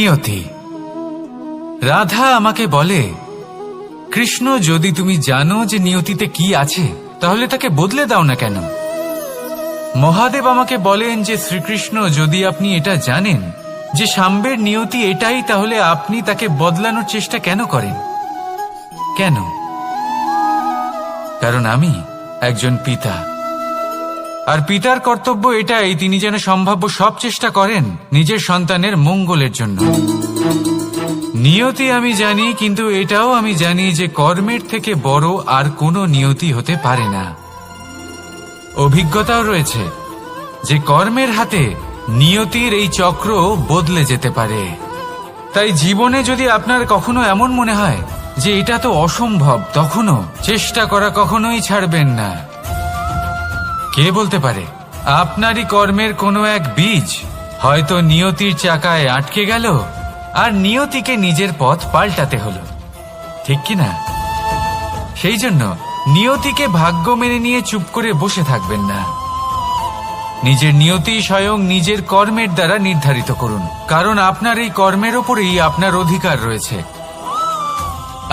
নিয়তি। রাধা আমাকে বলে, কৃষ্ণ, যদি তুমি জানো যে নিয়তিতে কি আছে তাহলে তাকে বদলে দাও না কেন? মহাদেব আমাকে বলেন যে শ্রীকৃষ্ণ, যদি আপনি এটা জানেন যে সাম্বের নিয়তি এটাই, তাহলে আপনি তাকে বদলানোর চেষ্টা কেন করেন? কেন? কারণ আমি একজন পিতা, আর পিতার কর্তব্য এটাই, তিনি যেন সম্ভাব্য সব চেষ্টা করেন নিজের সন্তানের মঙ্গলের জন্য। নিয়তি আমি জানি, কিন্তু এটাও আমি জানি যে কর্মের থেকে বড় আর কোনো নিয়তি হতে পারে না। অভিজ্ঞতাও রয়েছে যে কর্মের হাতে নিয়তির এই চক্র বদলে যেতে পারে। তাই জীবনে যদি আপনার কখনো এমন মনে হয় যে এটা তো অসম্ভব, তখনও চেষ্টা করা কখনোই ছাড়বেন না। কে বলতে পারে আপনারই কর্মের কোনো এক বীজ হয়তো নিয়তির চাকায় আটকে গেল আর নিয়তিকে নিজের পথ পাল্টাতে হলো, ঠিক কি না? সেই জন্য নিয়তিকে ভাগ্য মেনে নিয়ে চুপ করে বসে থাকবেন না। নিজের নিয়তি স্বয়ং নিজের কর্মের দ্বারা নির্ধারিত করুন, কারণ আপনার এই কর্মের ওপরেই আপনার অধিকার রয়েছে,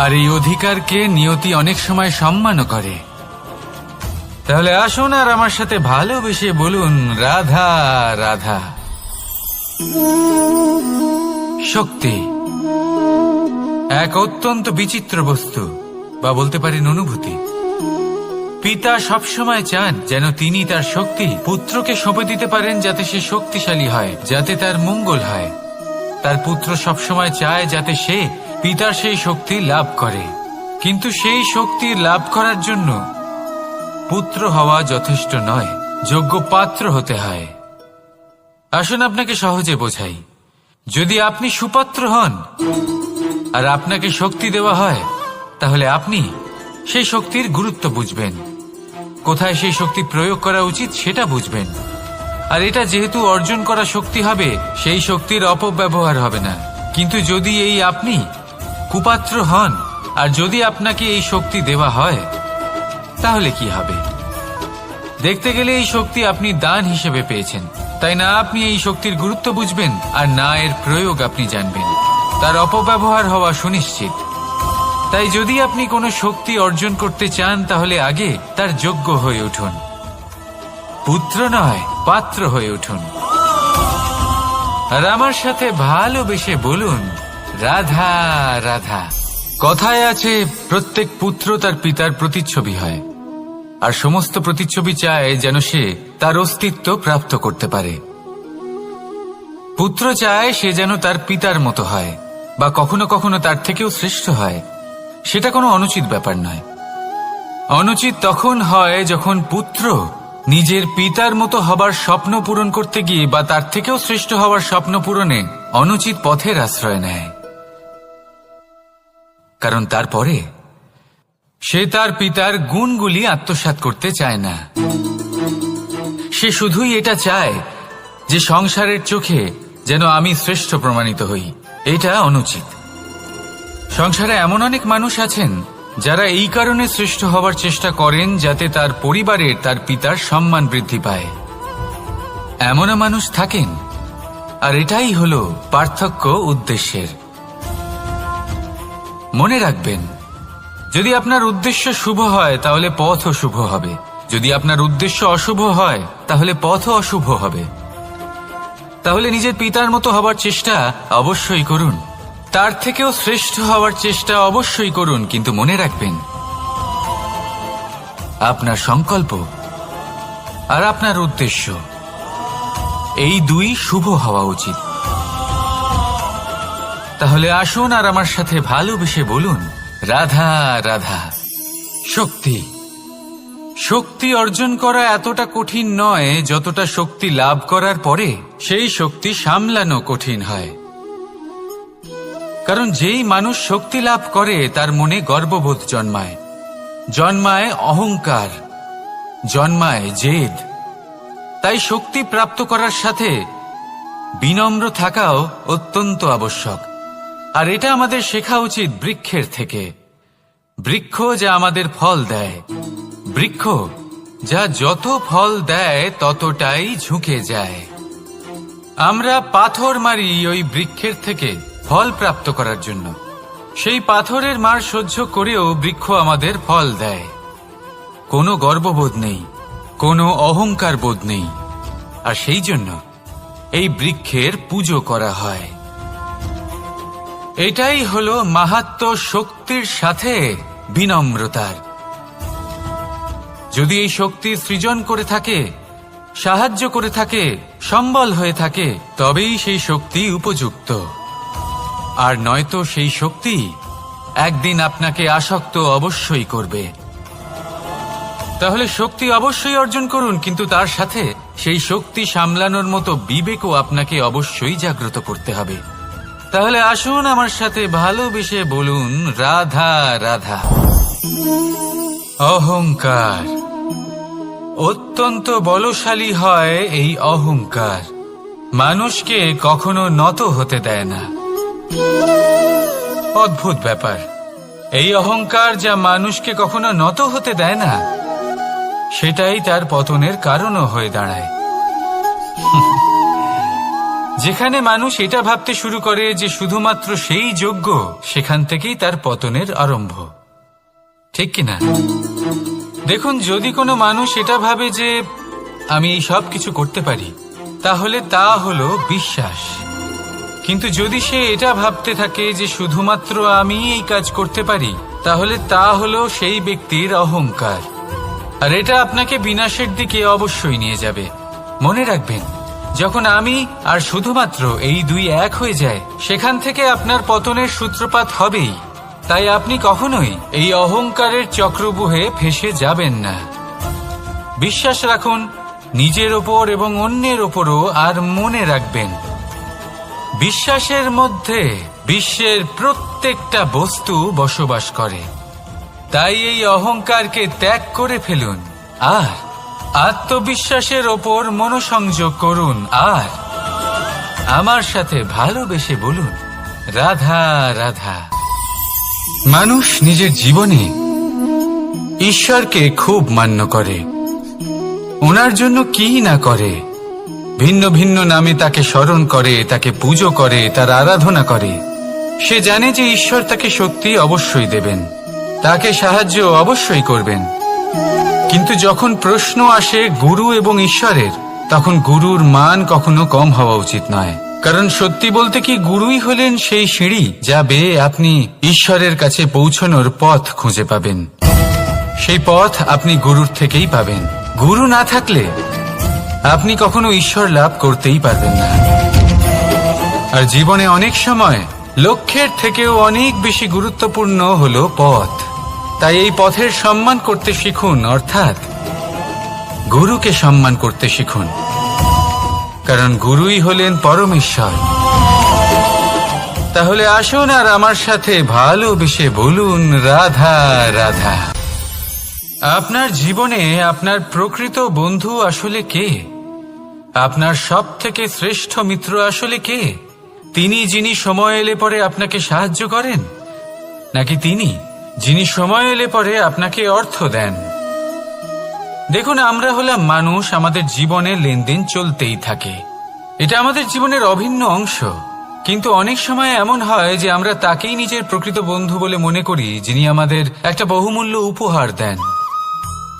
আর এই অধিকারকে নিয়তি অনেক সময় সম্মানও করে। তাহলে আসুন আর আমার সাথে ভালোবেসে বলুন, রাধা রাধা। শক্তি এক অত্যন্ত বিচিত্র বস্তু, বা বলতে পারেন অনুভূতি। পিতা সবসময় চান যেন তিনি তার শক্তি পুত্রকে সঁপে দিতে পারেন, যাতে সে শক্তিশালী হয়, যাতে তার মঙ্গল হয়। তার পুত্র সবসময় চায় যাতে সে পিতার সেই শক্তি লাভ করে, কিন্তু সেই শক্তি লাভ করার জন্য পুত্র হওয়া যথেষ্ট নয়, যোগ্য পাত্র হতে হয়। আসুন আপনাকে সহজে বোঝাই। যদি আপনি সুপাত্র হন আর আপনাকে শক্তি দেওয়া হয়, তাহলে আপনি সেই শক্তির গুরুত্ব বুঝবেন, কোথায় সেই শক্তি প্রয়োগ করা উচিত সেটা বুঝবেন। আর এটা যেহেতু অর্জন করা শক্তি হবে, সেই শক্তির অপব্যবহার হবে না। কিন্তু যদি এই আপনি কুপাত্র হন আর যদি আপনাকে এই শক্তি দেওয়া হয়, তাহলে কি হবে? দেখতে গেলে এই শক্তি আপনি দান হিসেবে পেয়েছেন, তাই না আপনি এই শক্তির গুরুত্ব বুঝবেন আর না এর প্রয়োগ আপনি জানবেন। তার অপব্যবহার হওয়া সুনিশ্চিত। তাই যদি আপনি কোনো শক্তি অর্জন করতে চান, তাহলে আগে তার যোগ্য হয়ে উঠুন। পুত্র নয়, পাত্র হয়ে উঠুন। আর আমার সাথে ভালোবেসে বলুন, রাধা রাধা। কথায় আছে, প্রত্যেক পুত্র তার পিতার প্রতিচ্ছবি হয়, আর সমস্ত প্রতিচ্ছবি চায় যেন সে তার অস্তিত্ব প্রাপ্ত করতে পারে। পুত্র চায় সে যেন তার পিতার মতো হয়, বা কখনো কখনো তার থেকেও শ্রেষ্ঠ হয়। সেটা কোনো অনুচিত ব্যাপার নয়। অনুচিত তখন হয় যখন পুত্র নিজের পিতার মতো হবার স্বপ্ন পূরণ করতে গিয়ে বা তার থেকেও শ্রেষ্ঠ হওয়ার স্বপ্ন পূরণে অনুচিত পথের আশ্রয় নেয়। কারণ তারপরে সে তার পিতার গুণগুলি আত্মসাৎ করতে চায় না। সে শুধুই এটা চায় যে সংসারের চোখে যেন আমি শ্রেষ্ঠ প্রমাণিত হই। এটা অনুচিত। সংসারে এমন অনেক মানুষ আছেন যারা এই কারণে শ্রেষ্ঠ হওয়ার চেষ্টা করেন যাতে তার পরিবারের তার পিতার সম্মান বৃদ্ধি পায়। এমনও মানুষ থাকেন, আর এটাই হলো পার্থক্য উদ্দেশ্যের। মনে রাখবেন, যদি আপনার উদ্দেশ্য শুভ হয় তাহলে পথও শুভ হবে, যদি আপনার উদ্দেশ্য অশুভ হয় তাহলে পথও অশুভ হবে। তাহলে নিজের পিতার মতো হবার চেষ্টা অবশ্যই করুন, তার থেকেও শ্রেষ্ঠ হওয়ার চেষ্টা অবশ্যই করুন, কিন্তু মনে রাখবেন আপনার সংকল্প আর আপনার উদ্দেশ্য এই দুই শুভ হওয়া উচিত। তাহলে আসুন আর আমার সাথে ভালোবেসে বলুন, রাধা রাধা। শক্তি শক্তি অর্জন করা এতটা কঠিন নয় যতটা শক্তি লাভ করার পরে সেই শক্তি সামলানো কঠিন হয়। কারণ যেই মানুষ শক্তি লাভ করে তার মনে গর্ববোধ জন্মায়, জন্মায় অহংকার, জন্মায় জেদ। তাই শক্তি প্রাপ্ত করার সাথে বিনম্র থাকাও অত্যন্ত আবশ্যক। আর এটা আমাদের শেখা উচিত বৃক্ষের থেকে। বৃক্ষ যা আমাদের ফল দেয়, বৃক্ষ যা যত ফল দেয় ততটাই ঝুঁকে যায়। আমরা পাথর মারি ওই বৃক্ষের থেকে ফল প্রাপ্ত করার জন্য। সেই পাথরের মার সহ্য করেও বৃক্ষ আমাদের ফল দেয়। কোনো গর্ববোধ নেই, কোনো অহংকার বোধ নেই, আর সেই জন্য এই বৃক্ষের পুজো করা হয়। এটাই হলো মাহাত্ম্য শক্তির সাথে বিনম্রতার। যদি এই শক্তি সৃজন করে থাকে, সাহায্য করে থাকে, সম্বল হয়ে থাকে, তবেই সেই শক্তি উপযুক্ত। আর নয়তো সেই শক্তি একদিন আপনাকে আসক্ত অবশ্যই করবে। তাহলে শক্তি অবশ্যই অর্জন করুন, কিন্তু তার সাথে সেই শক্তি সামলানোর মতো বিবেকও আপনাকে অবশ্যই জাগ্রত করতে হবে। তাহলে আসুন আমার সাথে ভালোবেসে বলুন, রাধা রাধা। অহংকার অত্যন্ত বলশালী হয়। এই অহংকার মানুষকে কখনো নত হতে দেয় না। অদ্ভুত ব্যাপার, এই অহংকার যা মানুষকে কখনো নত হতে দেয় না, সেটাই তার পতনের কারণও হয়ে দাঁড়ায়। যেখানে মানুষ এটা ভাবতে শুরু করে যে শুধুমাত্র সেই যোগ্য, সেখান থেকেই তার পতনের আরম্ভ। ঠিক কিনা? দেখুন, যদি কোনো মানুষ এটা ভাবে যে আমি এই সব কিছু করতে পারি, তাহলে তা হলো বিশ্বাস। কিন্তু যদি সে এটা ভাবতে থাকে যে শুধুমাত্র আমি এই কাজ করতে পারি, তাহলে তা হলো সেই ব্যক্তির অহংকার। আর এটা আপনাকে বিনাশের দিকে অবশ্যই নিয়ে যাবে। মনে রাখবেন, যখন আমি আর শুধুমাত্র এই দুই এক হয়ে যায়, সেখান থেকে আপনার পতনের সূত্রপাত হবেই। তাই আপনি কখনোই এই অহংকারের চক্রব্যূহে ফেঁসে যাবেন না। বিশ্বাস রাখুন নিজের ওপর এবং অন্যের ওপরও। আর মনে রাখবেন, বিশ্বাসের মধ্যে বিশ্বের প্রত্যেকটা বস্তু বসবাস করে। তাই এই অহংকারকে ত্যাগ করে ফেলুন আর আত্মবিশ্বাসের ওপর মনোসংযোগ করুন। আর আমার সাথে ভালোবেসে বলুন, রাধা রাধা। মানুষ নিজের জীবনে ঈশ্বরকে খুব মান্য করে। ওনার জন্য কি না করে, ভিন্ন ভিন্ন নামে তাকে স্মরণ করে, তাকে পুজো করে, তার আরাধনা করে। সে জানে যে ঈশ্বর তাকে শক্তি অবশ্যই দেবেন, তাকে সাহায্য অবশ্যই করবেন। কিন্তু যখন প্রশ্ন আসে গুরু এবং ঈশ্বরের, তখন গুরুর মান কখনো কম হওয়া উচিত নয়। কারণ সত্যি বলতে কি, গুরুই হলেন সেই সিঁড়ি যা বেয়ে আপনি ঈশ্বরের কাছে পৌঁছানোর পথ খুঁজে পাবেন। সেই পথ আপনি গুরুর থেকেই পাবেন। গুরু না থাকলে আপনি কখনো ঈশ্বর লাভ করতেই পারবেন না। আর জীবনে অনেক সময় লক্ষ্যের থেকেও অনেক বেশি গুরুত্বপূর্ণ হলো পথ। তাই এই পথের সম্মান করতে শিখুন, অর্থাৎ গুরুকে সম্মান করতে শিখুন। কারণ গুরুই হলেন পরমেশ্বর। তাহলে আসুন আর আমার সাথে ভালোবেসে বলুন, রাধা রাধা। আপনার জীবনে আপনার প্রকৃত বন্ধু আসলে কে? আপনার সব থেকে শ্রেষ্ঠ মিত্র আসলে কে? তিনি যিনি সময় এলে পরে আপনাকে সাহায্য করেন, নাকি তিনি যিনি সময় এলে পরে আপনাকে অর্থ দেন? দেখুন, আমরা হলাম মানুষ, আমাদের জীবনে লেনদেন চলতেই থাকে। এটা আমাদের জীবনের অভিন্ন অংশ। কিন্তু অনেক সময় এমন হয় যে আমরা তাকেই নিজের প্রকৃত বন্ধু বলে মনে করি, যিনি আমাদের একটা বহুমূল্য উপহার দেন।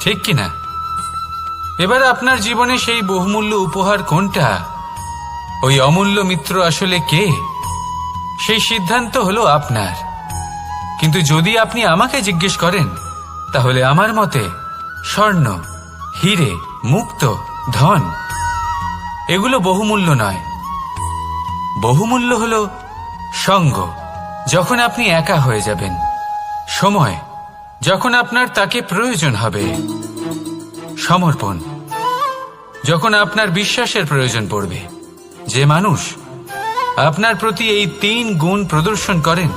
ঠিক কিনা? এবার আপনার জীবনে সেই বহুমূল্য উপহার কোনটা, ওই অমূল্য মিত্র আসলে কে, সেই সিদ্ধান্ত হলো আপনার। কিন্তু যদি আপনি আমাকে জিজ্ঞেস করেন, তাহলে আমার মতে স্বর্ণ, হিরে, মুক্ত, ধন এগুলো বহুমূল্য নয়। বহুমূল্য হলো সঙ্গ, যখন আপনি একা হয়ে যাবেন। সময়, যখন আপনার তাকে প্রয়োজন হবে। সমর্পণ, যখন আপনার বিশ্বাসের প্রয়োজন পড়বে। যে মানুষ আপনার প্রতি এই 3 গুণ প্রদর্শন করেন,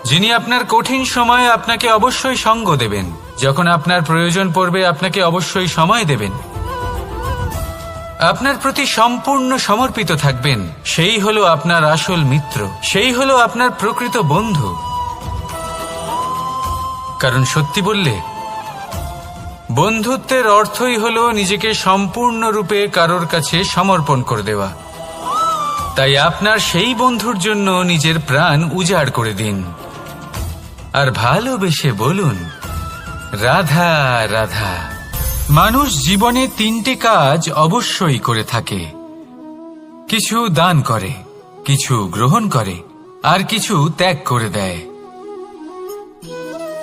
যিনি আপনার কঠিন সময়ে আপনাকে অবশ্যই সঙ্গ দেবেন, যখন আপনার প্রয়োজন পড়বে আপনাকে অবশ্যই সময় দেবেন, আপনার প্রতি সম্পূর্ণ সমর্পিত থাকবেন, সেই হলো আপনার আসল মিত্র, সেই হলো আপনার প্রকৃত বন্ধু। কারণ সত্যি বললে, বন্ধুত্বের অর্থই হলো নিজেকে সম্পূর্ণরূপে কারোর কাছে সমর্পণ করে দেওয়া। তাই আপনার সেই বন্ধুর জন্য নিজের প্রাণ উজাড় করে দিন আর ভালোবেসে বলুন, রাধা রাধা। মানুষ জীবনে 3টে কাজ অবশ্যই করে থাকে, কিছু দান করে, কিছু গ্রহণ করে, আর কিছু ত্যাগ করে দেয়।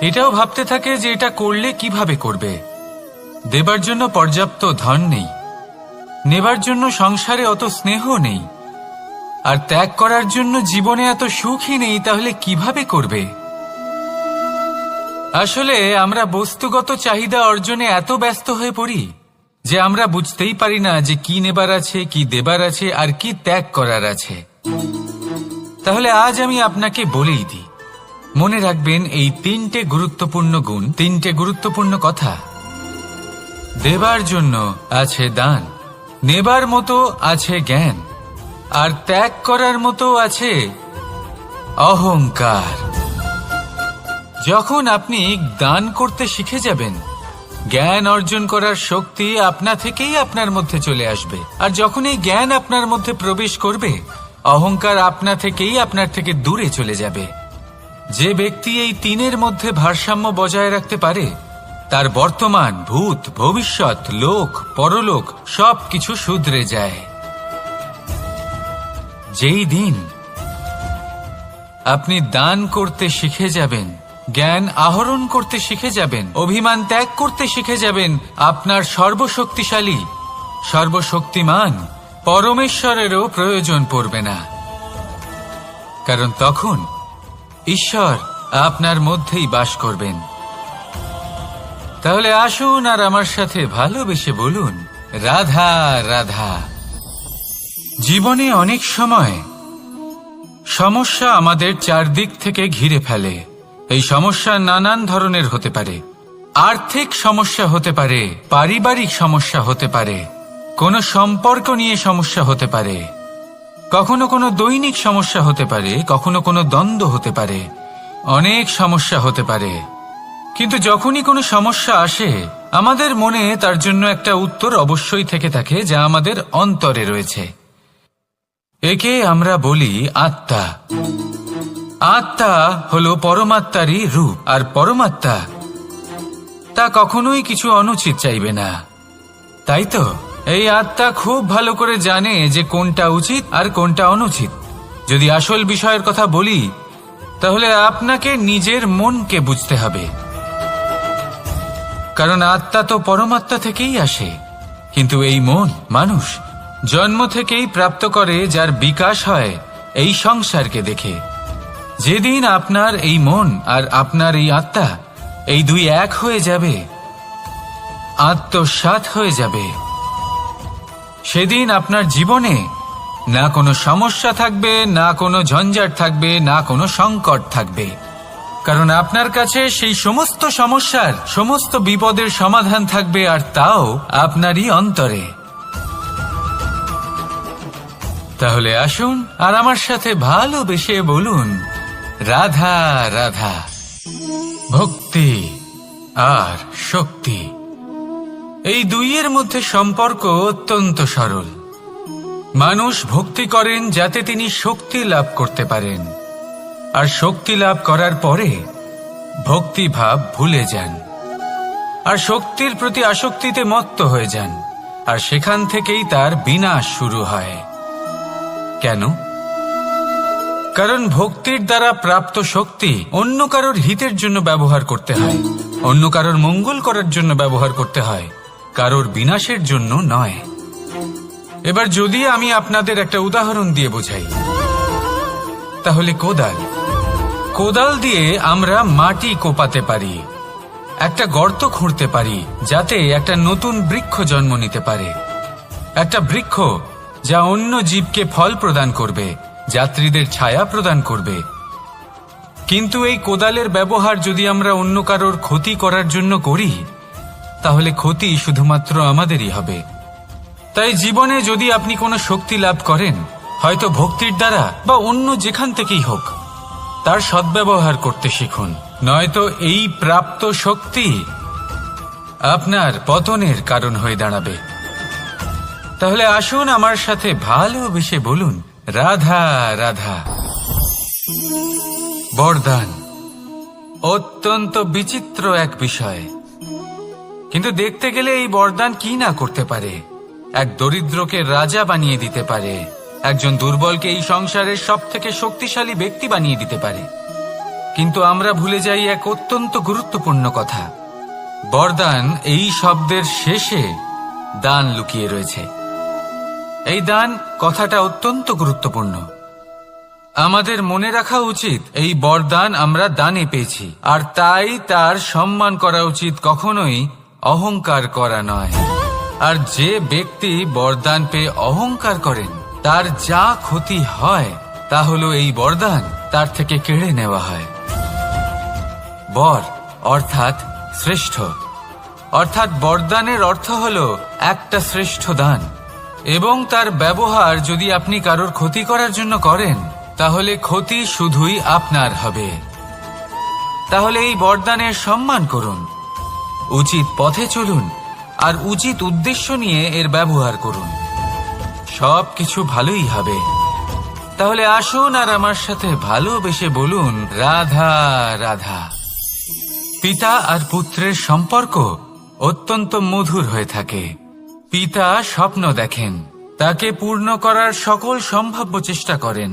এটাও ভাবতে থাকে যে এটা করলে কিভাবে করবে। দেবার জন্য পর্যাপ্ত ধন নেই, নেবার জন্য সংসারে অত স্নেহ নেই, আর ত্যাগ করার জন্য জীবনে এত সুখই নেই, তাহলে কিভাবে করবে? আসলে আমরা বস্তুগত চাহিদা অর্জনে এত ব্যস্ত হয়ে পড়ি যে আমরা বুঝতেই পারি না যে কি নেবার আছে, কি দেবার আছে, আর কি ত্যাগ করার আছে। তাহলে আজ আমি আপনাকে বলেই দিই, মনে রাখবেন এই 3টে গুরুত্বপূর্ণ গুণ, 3টে গুরুত্বপূর্ণ কথা। দেবার জন্য আছে দান, নেবার মতো আছে জ্ঞান, আর ত্যাগ করার মতো আছে অহংকার। যখন আপনি দান করতে শিখে যাবেন, জ্ঞান অর্জন করার শক্তি আপনা থেকেই আপনার মধ্যে চলে আসবে। আর যখন এই জ্ঞান আপনার মধ্যে প্রবেশ করবে, অহংকার আপনা থেকেই আপনার থেকে দূরে চলে যাবে। যে ব্যক্তি এই 3-এর মধ্যে ভারসাম্য বজায় রাখতে পারে, তার বর্তমান, ভূত, ভবিষ্যৎ, লোক, পরলোক সবকিছু শুধরে যায়। যেই দিন আপনি দান করতে শিখে যাবেন, জ্ঞান আহরণ করতে শিখে যাবেন, অভিমান ত্যাগ করতে শিখে যাবেন, আপনার সর্বশক্তিশালী, সর্বশক্তিমান পরমেশ্বরেরও প্রয়োজন পড়বে না। কারণ তখন ঈশ্বর আপনার মধ্যেই বাস করবেন। তাহলে আসুন আর আমার সাথে ভালোবেসে বলুন, রাধা রাধা। জীবনে অনেক সময় সমস্যা আমাদের চারদিক থেকে ঘিরে ফেলে। এই সমস্যা নানান ধরনের হতে পারে। আর্থিক সমস্যা হতে পারে, পারিবারিক সমস্যা হতে পারে, কোনো সম্পর্ক নিয়ে সমস্যা হতে পারে, কখনো কোনো দৈনিক সমস্যা হতে পারে, কখনো কোনো দ্বন্দ্ব হতে পারে, অনেক সমস্যা হতে পারে। কিন্তু যখনই কোনো সমস্যা আসে, আমাদের মনে তার জন্য একটা উত্তর অবশ্যই থেকে থাকে, যা আমাদের অন্তরে রয়েছে। একে আমরা বলি আত্মা। আত্মা হলো পরমাত্মারই রূপ, আর পরমাত্মা তা কখনোই কিছু অনুচিত চাইবে না, তাই তো? এই আত্মা খুব ভালো করে জানে যে কোনটা উচিত আর কোনটা অনুচিত। যদি আসল বিষয়ের কথা বলি, তাহলে আপনাকে নিজের মনকে বুঝতে হবে। কারণ আত্মা তো পরমাত্মা থেকেই আসে, কিন্তু এই মন মানুষ জন্ম থেকেই প্রাপ্ত করে, যার বিকাশ হয় এই সংসারকে দেখে। যেদিন আপনার এই মন আর আপনার এই আত্মা, এই দুই এক হয়ে যাবে, আত্মসাৎ হয়ে যাবে, সেদিন আপনার জীবনে না কোনো সমস্যা থাকবে, না কোনো ঝঞ্ঝাট থাকবে, না কোনো সংকট থাকবে। কারণ আপনার কাছে সেই সমস্ত সমস্যার, সমস্ত বিপদের সমাধান থাকবে, আর তাও আপনারই অন্তরে। তাহলে আসুন আর আমার সাথে ভালোবেসে বলুন, রাধা রাধা। ভক্তি আর শক্তি, এই দুইয়ের মধ্যে সম্পর্ক অত্যন্ত সরল। মানুষ ভক্তি করেন যাতে তিনি শক্তি লাভ করতে পারেন, আর শক্তি লাভ করার পরে ভক্তি ভাব ভুলে যান, আর শক্তির প্রতি আসক্তিতে মত্ত হয়ে যান, আর সেখান থেকেই তার বিনাশ শুরু হয়। কেন? কারণ ভক্তির দ্বারা প্রাপ্ত শক্তি অন্য কারোর হিতের জন্য ব্যবহার করতে হয়, অন্য কারোর মঙ্গল করার জন্য ব্যবহার করতে হয়, কারোর বিনাশের জন্য নয়। এবার যদি আমি আপনাদের একটা উদাহরণ দিয়ে বোঝাই, তাহলে কোদাল দিয়ে আমরা মাটি কোপাতে পারি, একটা গর্ত খুঁড়তে পারি, যাতে একটা নতুন বৃক্ষ জন্ম নিতে পারে, একটা বৃক্ষ যা অন্য জীবকে ফল প্রদান করবে, যাত্রীদের ছায়া প্রদান করবে। কিন্তু এই কোদালের ব্যবহার যদি আমরা অন্য কারোর ক্ষতি করার জন্য করি, তাহলে ক্ষতি শুধুমাত্র আমাদেরই হবে। তাই জীবনে যদি আপনি কোনো শক্তি লাভ করেন, হয়তো ভক্তির দ্বারা বা অন্য যেখান থেকেই হোক, তার সদ্ব্যবহার করতে শিখুন, নয়তো এই প্রাপ্ত শক্তি আপনার পতনের কারণ হয়ে দাঁড়াবে। তাহলে আসুন আমার সাথে ভালোবেসে বলুন, রাধা রাধা। বরদান অত্যন্ত বিচিত্র এক বিষয়, কিন্তু দেখতে গেলে এই বরদান কি না করতে পারে। এক দরিদ্রকে রাজা বানিয়ে দিতে পারে, একজন দুর্বলকে এই সংসারের সব থেকে শক্তিশালী ব্যক্তি বানিয়ে দিতে পারে। কিন্তু আমরা ভুলে যাই এক অত্যন্ত গুরুত্বপূর্ণ কথা। বরদান এই শব্দের শেষে দান লুকিয়ে রয়েছে। এই দান কথাটা অত্যন্ত গুরুত্বপূর্ণ। আমাদের মনে রাখা উচিত এই বরদান আমরা দানে পেয়েছি, আর তাই তার সম্মান করা উচিত, কখনোই অহংকার করা নয়। আর যে ব্যক্তি বরদান পেয়ে অহংকার করেন তার যা ক্ষতি হয় তা হলো এই বরদান তার থেকে কেড়ে নেওয়া হয়। বর অর্থাৎ শ্রেষ্ঠ, অর্থাৎ বরদানের অর্থ হলো একটা শ্রেষ্ঠ দান, এবং তার ব্যবহার যদি আপনি কারোর ক্ষতি করার জন্য করেন তাহলে ক্ষতি শুধুই আপনার হবে। তাহলে এই বরদানের সম্মান করুন, উচিত পথে চলুন, আর উচিত উদ্দেশ্য নিয়ে এর ব্যবহার করুন। সব কিছু ভালোই হবে। তাহলে আসুন আর আমার সাথে ভালোবেসে বলুন রাধা রাধা। পিতা আর পুত্রের সম্পর্ক অত্যন্ত মধুর হয়ে থাকে। পিতা স্বপ্ন দেখেন, তাকে পূর্ণ করার সকল সম্ভাব্য চেষ্টা করেন,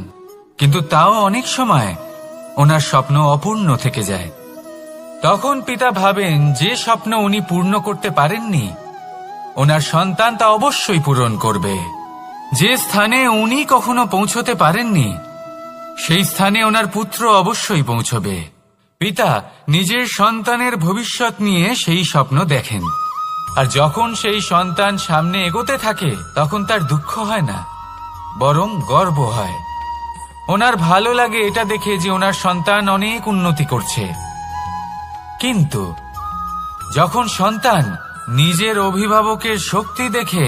কিন্তু তাও অনেক সময় ওনার স্বপ্ন অপূর্ণ থেকে যায়। তখন পিতা ভাবেন যে স্বপ্ন উনি পূর্ণ করতে পারেননি ওনার সন্তান তা অবশ্যই পূরণ করবে। যে স্থানে উনি কখনো পৌঁছতে পারেননি সেই স্থানে ওনার পুত্র অবশ্যই পৌঁছবে। পিতা নিজের সন্তানের ভবিষ্যৎ নিয়ে সেই স্বপ্ন দেখেন, আর যখন সেই সন্তান সামনে এগোতে থাকে তখন তার দুঃখ হয় না, বরং গর্ব হয়। ওনার ভালো লাগে এটা দেখে যে ওনার সন্তান অনেক উন্নতি করছে। কিন্তু যখন সন্তান নিজের অভিভাবকের শক্তি দেখে,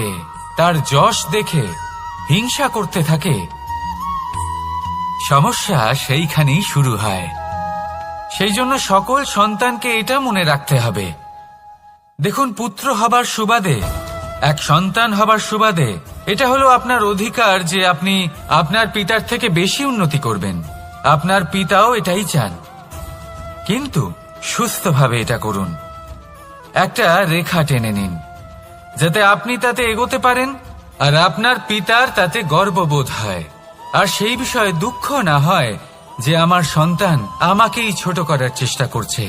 তার যশ দেখে হিংসা করতে থাকে, সমস্যা সেইখানেই শুরু হয়। সেই জন্য সকল সন্তানকে এটা মনে রাখতে হবে, দেখুন, পুত্র হবার সুবাদে, এক সন্তান হবার সুবাদে এটা হলো আপনার অধিকার যে আপনি আপনার পিতার থেকে বেশি উন্নতি করবেন। আপনার পিতাও এটাই চান, কিন্তু সুস্থভাবে এটা করুন। একটা রেখা টেনে নিন যাতে আপনি তাতে এগোতে পারেন আর আপনার পিতার তাতে গর্ববোধ হয়, আর সেই বিষয়ে দুঃখ না হয় যে আমার সন্তান আমাকেই ছোট করার চেষ্টা করছে।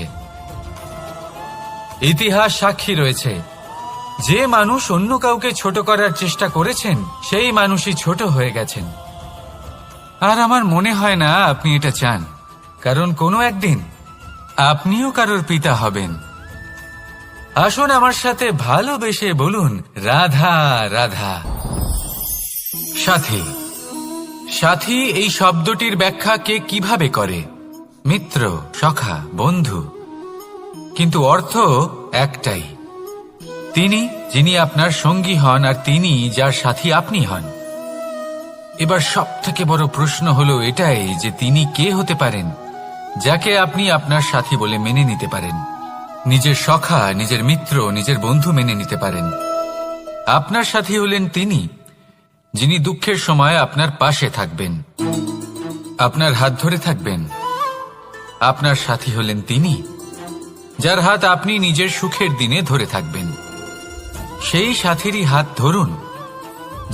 ইতিহাস সাক্ষী রয়েছে, যে মানুষ অন্য কাউকে ছোট করার চেষ্টা করেছেন সেই মানুষই ছোট হয়ে গেছেন। আর আমার মনে হয় না আপনি এটা চান, কারণ কোনো একদিন আপনিও কারোর পিতা হবেন। আসুন আমার সাথে ভালোবেসে বলুন রাধা রাধা। সাথী। সাথী এই শব্দটির ব্যাখ্যা কে কিভাবে করে? মিত্র, সখা, বন্ধু, কিন্তু অর্থ একটাই। তিনি যিনি আপনার সঙ্গী হন আর তিনি যার সাথী আপনি হন। এবার সব থেকে বড় প্রশ্ন হলো এটাই যে তিনি কে হতে পারেন যাকে আপনি আপনার সাথী বলে মেনে নিতে পারেন, নিজের সখা, নিজের মিত্র, নিজের বন্ধু মেনে নিতে পারেন। আপনার সাথী হলেন তিনি যিনি দুঃখের সময় আপনার পাশে থাকবেন, আপনার হাত ধরে থাকবেন। আপনার সাথী হলেন তিনি যার হাত আপনি নিজের সুখের দিনে ধরে থাকবেন। সেই সাথীরই হাত ধরুন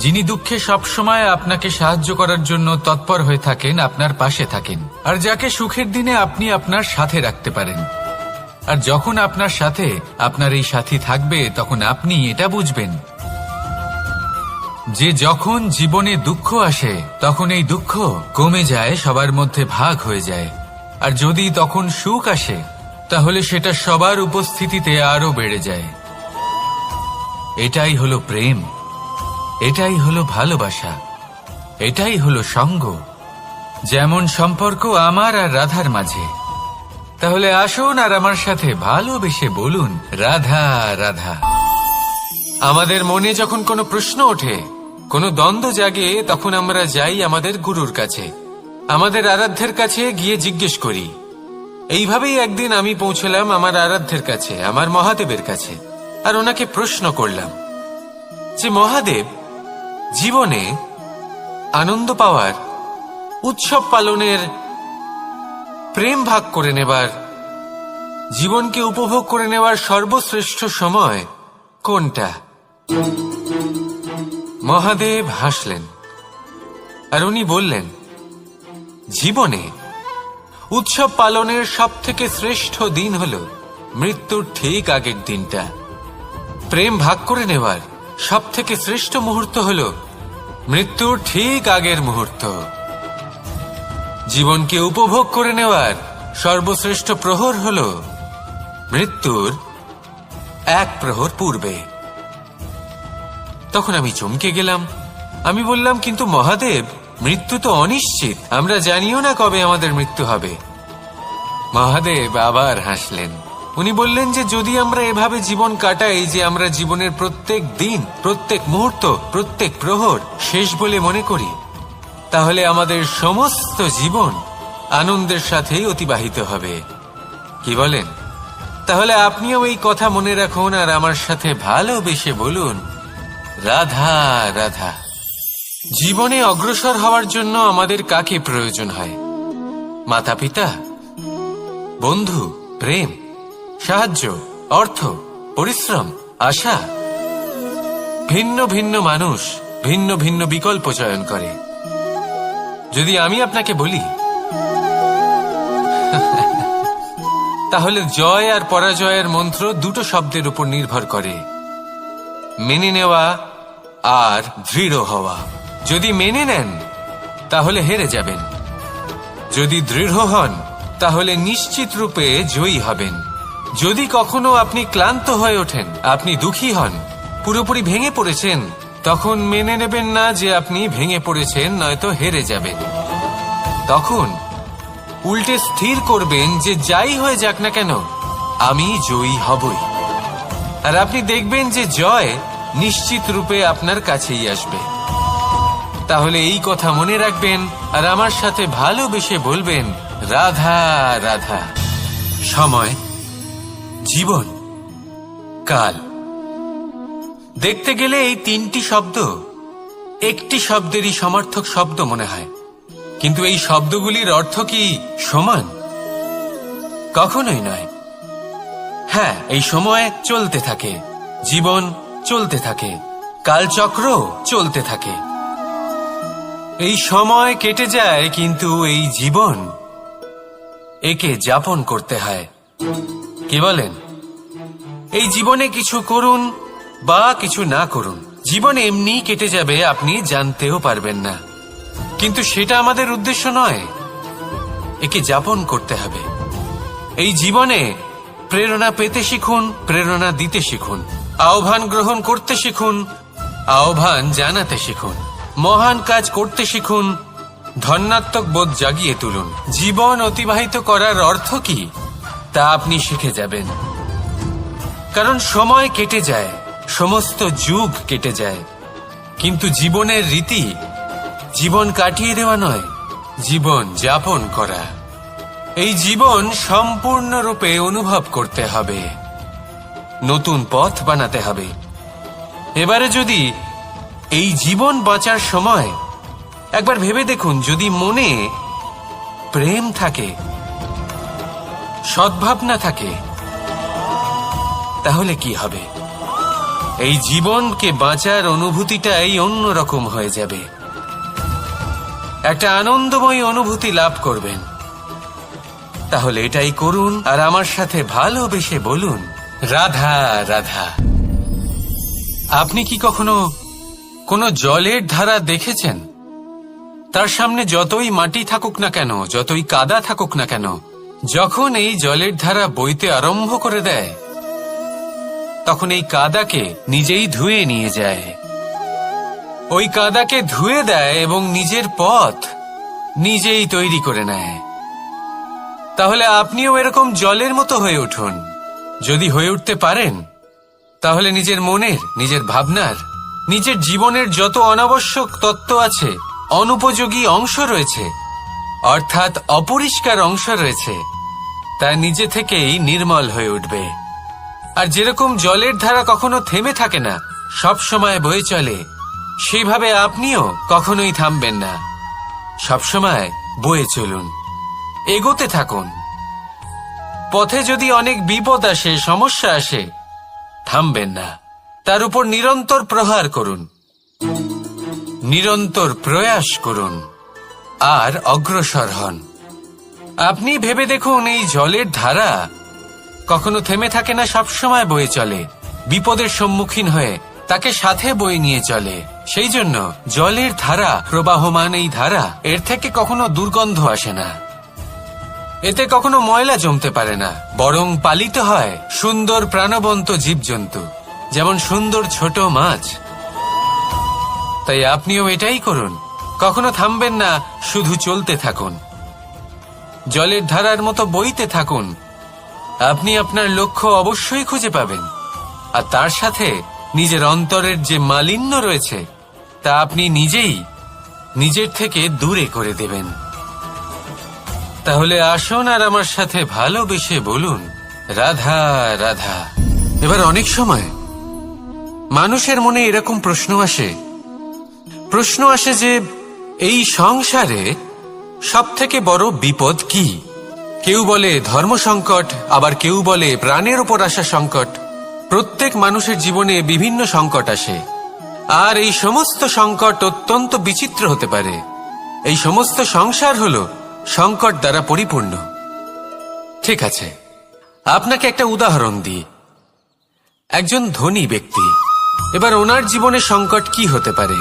যিনি দুঃখে সবসময় আপনাকে সাহায্য করার জন্য তৎপর হয়ে থাকেন, আপনার পাশে থাকেন, আর যাকে সুখের দিনে আপনি আপনার সাথে রাখতে পারেন। আর যখন আপনার সাথে আপনার এই সাথী থাকবে তখন আপনি এটা বুঝবেন যে যখন জীবনে দুঃখ আসে তখন এই দুঃখ কমে যায়, সবার মধ্যে ভাগ হয়ে যায়। আর যদি তখন সুখ আসে তাহলে সেটা সবার উপস্থিতিতে আরো বেড়ে যায়। এটাই হলো প্রেম, এটাই হলো ভালোবাসা, এটাই হলো সঙ্গ, যেমন সম্পর্ক আমার আর রাধার মাঝে। তাহলে আসুন আর আমার সাথে ভালোবেসে বলুন রাধা রাধা। আমাদের মনে যখন কোনো প্রশ্ন ওঠে, কোনো দ্বন্দ্ব জাগে, তখন আমরা যাই আমাদের গুরুর কাছে, আমাদের আরাধ্যের কাছে গিয়ে জিজ্ঞেস করি। এইভাবেই একদিন আমি পৌঁছলাম আমার আরাধ্যের কাছে, আমার মহাদেবের কাছে, আর ওনাকে প্রশ্ন করলাম যে মহাদেব, জীবনে আনন্দ পাওয়ার, উৎসব পালনের, প্রেম ভাগ করে নেবার, জীবনকে উপভোগ করে নেওয়ার সর্বশ্রেষ্ঠ সময় কোনটা? মহাদেব হাসলেন আর উনি বললেন, জীবনে উৎসব পালনের সবথেকে শ্রেষ্ঠ দিন হল মৃত্যুর ঠিক আগের দিনটা। প্রেম ভাগ করে নেওয়ার সবথেকে শ্রেষ্ঠ মুহূর্ত হল মৃত্যুর ঠিক আগের মুহূর্ত। জীবনকে উপভোগ করে নেওয়ার সর্বশ্রেষ্ঠ প্রহর হল মৃত্যুর এক প্রহর পূর্বে। তখন আমি চমকে গেলাম। আমি বললাম, কিন্তু মহাদেব, মৃত্যু তো অনিশ্চিত, আমরা জানিও না কবে আমাদের মৃত্যু হবে। মহাদেব আবার হাসলেন। উনি বললেন যে যদি আমরা এভাবে জীবন কাটাই যে আমরা জীবনের প্রত্যেক দিন, প্রত্যেক মুহূর্ত, প্রত্যেক প্রহর শেষ বলে মনে করি, তাহলে আমাদের সমস্ত জীবন আনন্দের সাথেই অতিবাহিত হবে। কি বলেন? তাহলে আপনিও এই কথা মনে রাখুন আর আমার সাথে ভালোবেসে বলুন, রাধা রাধা। জীবনে অগ্রসর হওয়ার জন্য আমাদের কাকে প্রয়োজন হয়? মাতা পিতা, বন্ধু, প্রেম, সাহায্য, অর্থ, পরিশ্রম, আশা। ভিন্ন ভিন্ন মানুষ ভিন্ন ভিন্ন বিকল্প চয়ন করে। যদি আমি আপনাকে বলি, তাহলে জয় আর পরাজয়ের মন্ত্র দুটো শব্দের উপর নির্ভর করে, মেনে নেওয়া আর দৃঢ় হওয়া। যদি মেনে নেন তাহলে হেরে যাবেন, যদি দৃঢ় হন তাহলে নিশ্চিত রূপে জয়ী হবেন। যদি কখনো আপনি ক্লান্ত হয়ে ওঠেন, আপনি দুঃখী হন, পুরোপুরি ভেঙে পড়েছেন, তখন মেনে নেবেন না যে আপনি ভেঙে পড়েছেন, নয়তো হেরে যাবেন। তখন উল্টে স্থির করবেন যে যাই হয়ে যাক না কেন, আমি জয়ী হবই। আর আপনি দেখবেন যে জয় নিশ্চিত রূপে আপনার কাছেই আসবে। তাহলে এই কথা মনে রাখবেন আর আমার সাথে ভালোবেসে বলবেন, রাধা রাধা। সময়, জীবন, কাল। দেখতে গেলে এই তিনটি শব্দ একটি শব্দেরই সমার্থক শব্দ মনে হয়, কিন্তু এই শব্দগুলির অর্থ কি সমান? কখনোই নয়। হ্যাঁ, এই সময় চলতে থাকে, জীবন চলতে থাকে, কালচক্র চলতে থাকে। এই সময় কেটে যায়, কিন্তু এই জীবন, একে যাপন করতে হয়। কি বলেন? এই জীবনে কিছু করুন বা কিছু না করুন, জীবন এমনি কেটে যাবে, আপনি জানতেও পারবেন না। কিন্তু সেটা আমাদের উদ্দেশ্য নয়, একে যাপন করতে হবে। এই জীবনে প্রেরণা পেতে শিখুন, প্রেরণা দিতে শিখুন, আহ্বান গ্রহণ করতে শিখুন, আহ্বান জানাতে শিখুন, মহান কাজ করতে শিখুন, ধন্যাত্মক বোধ জাগিয়ে তুলুন। জীবন অতিবাহিত করার অর্থ কি তা আপনি শিখে যাবেন। কারণ সময় কেটে যায়, সমস্ত যুগ কেটে যায়, কিন্তু জীবনের রীতি জীবন কাটিয়ে দেওয়া নয়, জীবন যাপন করা। এই জীবন সম্পূর্ণরূপে অনুভব করতে হবে, নতুন পথ বানাতে হবে। এবারে যদি এই জীবন বাঁচার সময় একবার ভেবে দেখুন, যদি মনে প্রেম থাকে, সদ্ভাবনা থাকে, তাহলে কি হবে? এই জীবনকে বাঁচার অনুভূতিটাই অন্যরকম হয়ে যাবে, একটা আনন্দময় অনুভূতি লাভ করবেন। তাহলে এটাই করুন আর আমার সাথে ভালোবেসে বলুন, রাধা রাধা। আপনি কি কখনো কোনো জলের ধারা দেখেছেন? তার সামনে যতই মাটি থাকুক না কেন, যতই কাদা থাকুক না কেন, যখন এই জলের ধারা বইতে আরম্ভ করে দেয়, তখন এই কাদাকে নিজেই ধুয়ে নিয়ে যায়। ওই কাদাকে ধুয়ে দেয় এবং নিজের পথ নিজেই তৈরি করে নেয়। তাহলে আপনিও এরকম জলের মতো হয়ে উঠুন। যদি হয়ে উঠতে পারেন, তাহলে নিজের মনের, নিজের ভাবনার, নিজের জীবনের যত অনাবশ্যক তত্ত্ব আছে, অনুপযোগী অংশ রয়েছে, অর্থাৎ অপরিষ্কার অংশ রয়েছে, তা নিজে থেকেই নির্মল হয়ে উঠবে। আর যেরকম জলের ধারা কখনো থেমে থাকে না, সব সময় বয়ে চলে, সেইভাবে আপনিও কখনোই থামবেন না। সবসময় বয়ে চলুন, এগোতে থাকুন। পথে যদি অনেক বিপদ আসে, সমস্যা আসে, থামবেন না, তার উপর নিরন্তর প্রহার করুন, নিরন্তর প্রয়াস করুন আর অগ্রসর হন। আপনি ভেবে দেখুন, এই জলের ধারা কখনো থেমে থাকে না, সবসময় বয়ে চলে, বিপদের সম্মুখীন হয়ে তাকে সাথে বয়ে নিয়ে চলে। সেই জন্য জলের ধারা, প্রবাহমান এই ধারা, এর থেকে কখনো দুর্গন্ধ আসে না, এতে কখনো ময়লা জমতে পারে না, বরং পালিত হয় সুন্দর প্রাণবন্ত জীবজন্তু, যেমন সুন্দর ছোট মাছ। তাই আপনিও এটাই করুন, কখনো থামবেন না, শুধু চলতে থাকুন, জলের ধারার মতো বইতে থাকুন। আপনি আপনার লক্ষ্য অবশ্যই খুঁজে পাবেন, আর তার সাথে নিজের অন্তরের যে মালিন্য রয়েছে তা আপনি নিজেই নিজের থেকে দূরে করে দেবেন। তাহলে আসুন আর আমার সাথে ভালোবেসে বলুন, রাধা রাধা। এবার অনেক সময় মানুষের মনে এরকম প্রশ্ন আসে যে এই সংসারে সবথেকে বড় বিপদ কি? কেউ বলে ধর্ম সংকট, আবার কেউ বলে প্রাণের উপর আসা সংকট। প্রত্যেক মানুষের জীবনে বিভিন্ন সংকট আসে, আর এই সমস্ত সংকট অত্যন্ত বিচিত্র হতে পারে। এই সমস্ত সংসার হলো সংকট দ্বারা পরিপূর্ণ। ঠিক আছে, আপনাকে একটা উদাহরণ দিই। একজন ধনী ব্যক্তি, এবার ওনার জীবনে সংকট কি হতে পারে?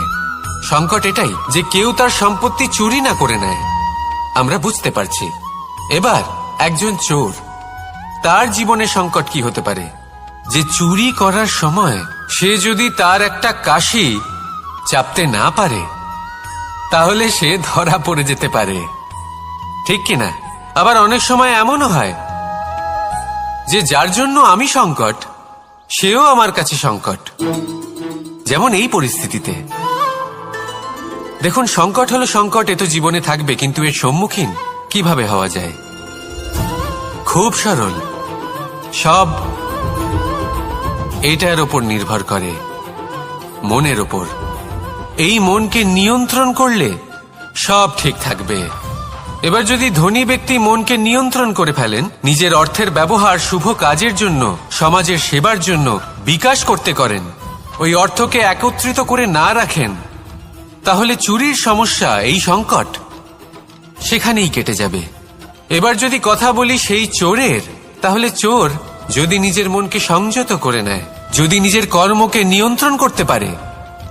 সংকট এটাই যে কেউ তার সম্পত্তি চুরি না করে নেয়, আমরা বুঝতে পারছি। এবার একজন চোর, তার জীবনে সংকট কি হতে পারে? যে চুরি করার সময় সে যদি তার একটা কাশি চাপতে না পারে, তাহলে সে ধরা পড়ে যেতে পারে, ঠিক কিনা? আবার অনেক সময় এমনও হয় যে যার জন্য আমি সংকট, সেও আমার কাছে সংকট। যেমন এই পরিস্থিতিতে দেখুন, সংকট হলো সংকট, এ তো জীবনে থাকবে, কিন্তু এর সম্মুখীন কিভাবে হওয়া যায়? খুব সরল, সব এটার ওপর নির্ভর করে, মনের ওপর। এই মনকে নিয়ন্ত্রণ করলে সব ঠিক থাকবে। এবার যদি ধনী ব্যক্তি মনকে নিয়ন্ত্রণ করে ফেলেন, নিজের অর্থের ব্যবহার শুভ কাজের জন্য, সমাজের সেবার জন্য বিকাশ করতে করেন, ওই অর্থকে একত্রিত করে না রাখেন, তাহলে চুরির সমস্যা, এই সংকট সেখানেই কেটে যাবে। এবার যদি কথা বলি সেই চোরের, তাহলে চোর যদি নিজের মনকে সংযত করে নেয়, যদি নিজের কর্মকে নিয়ন্ত্রণ করতে পারে,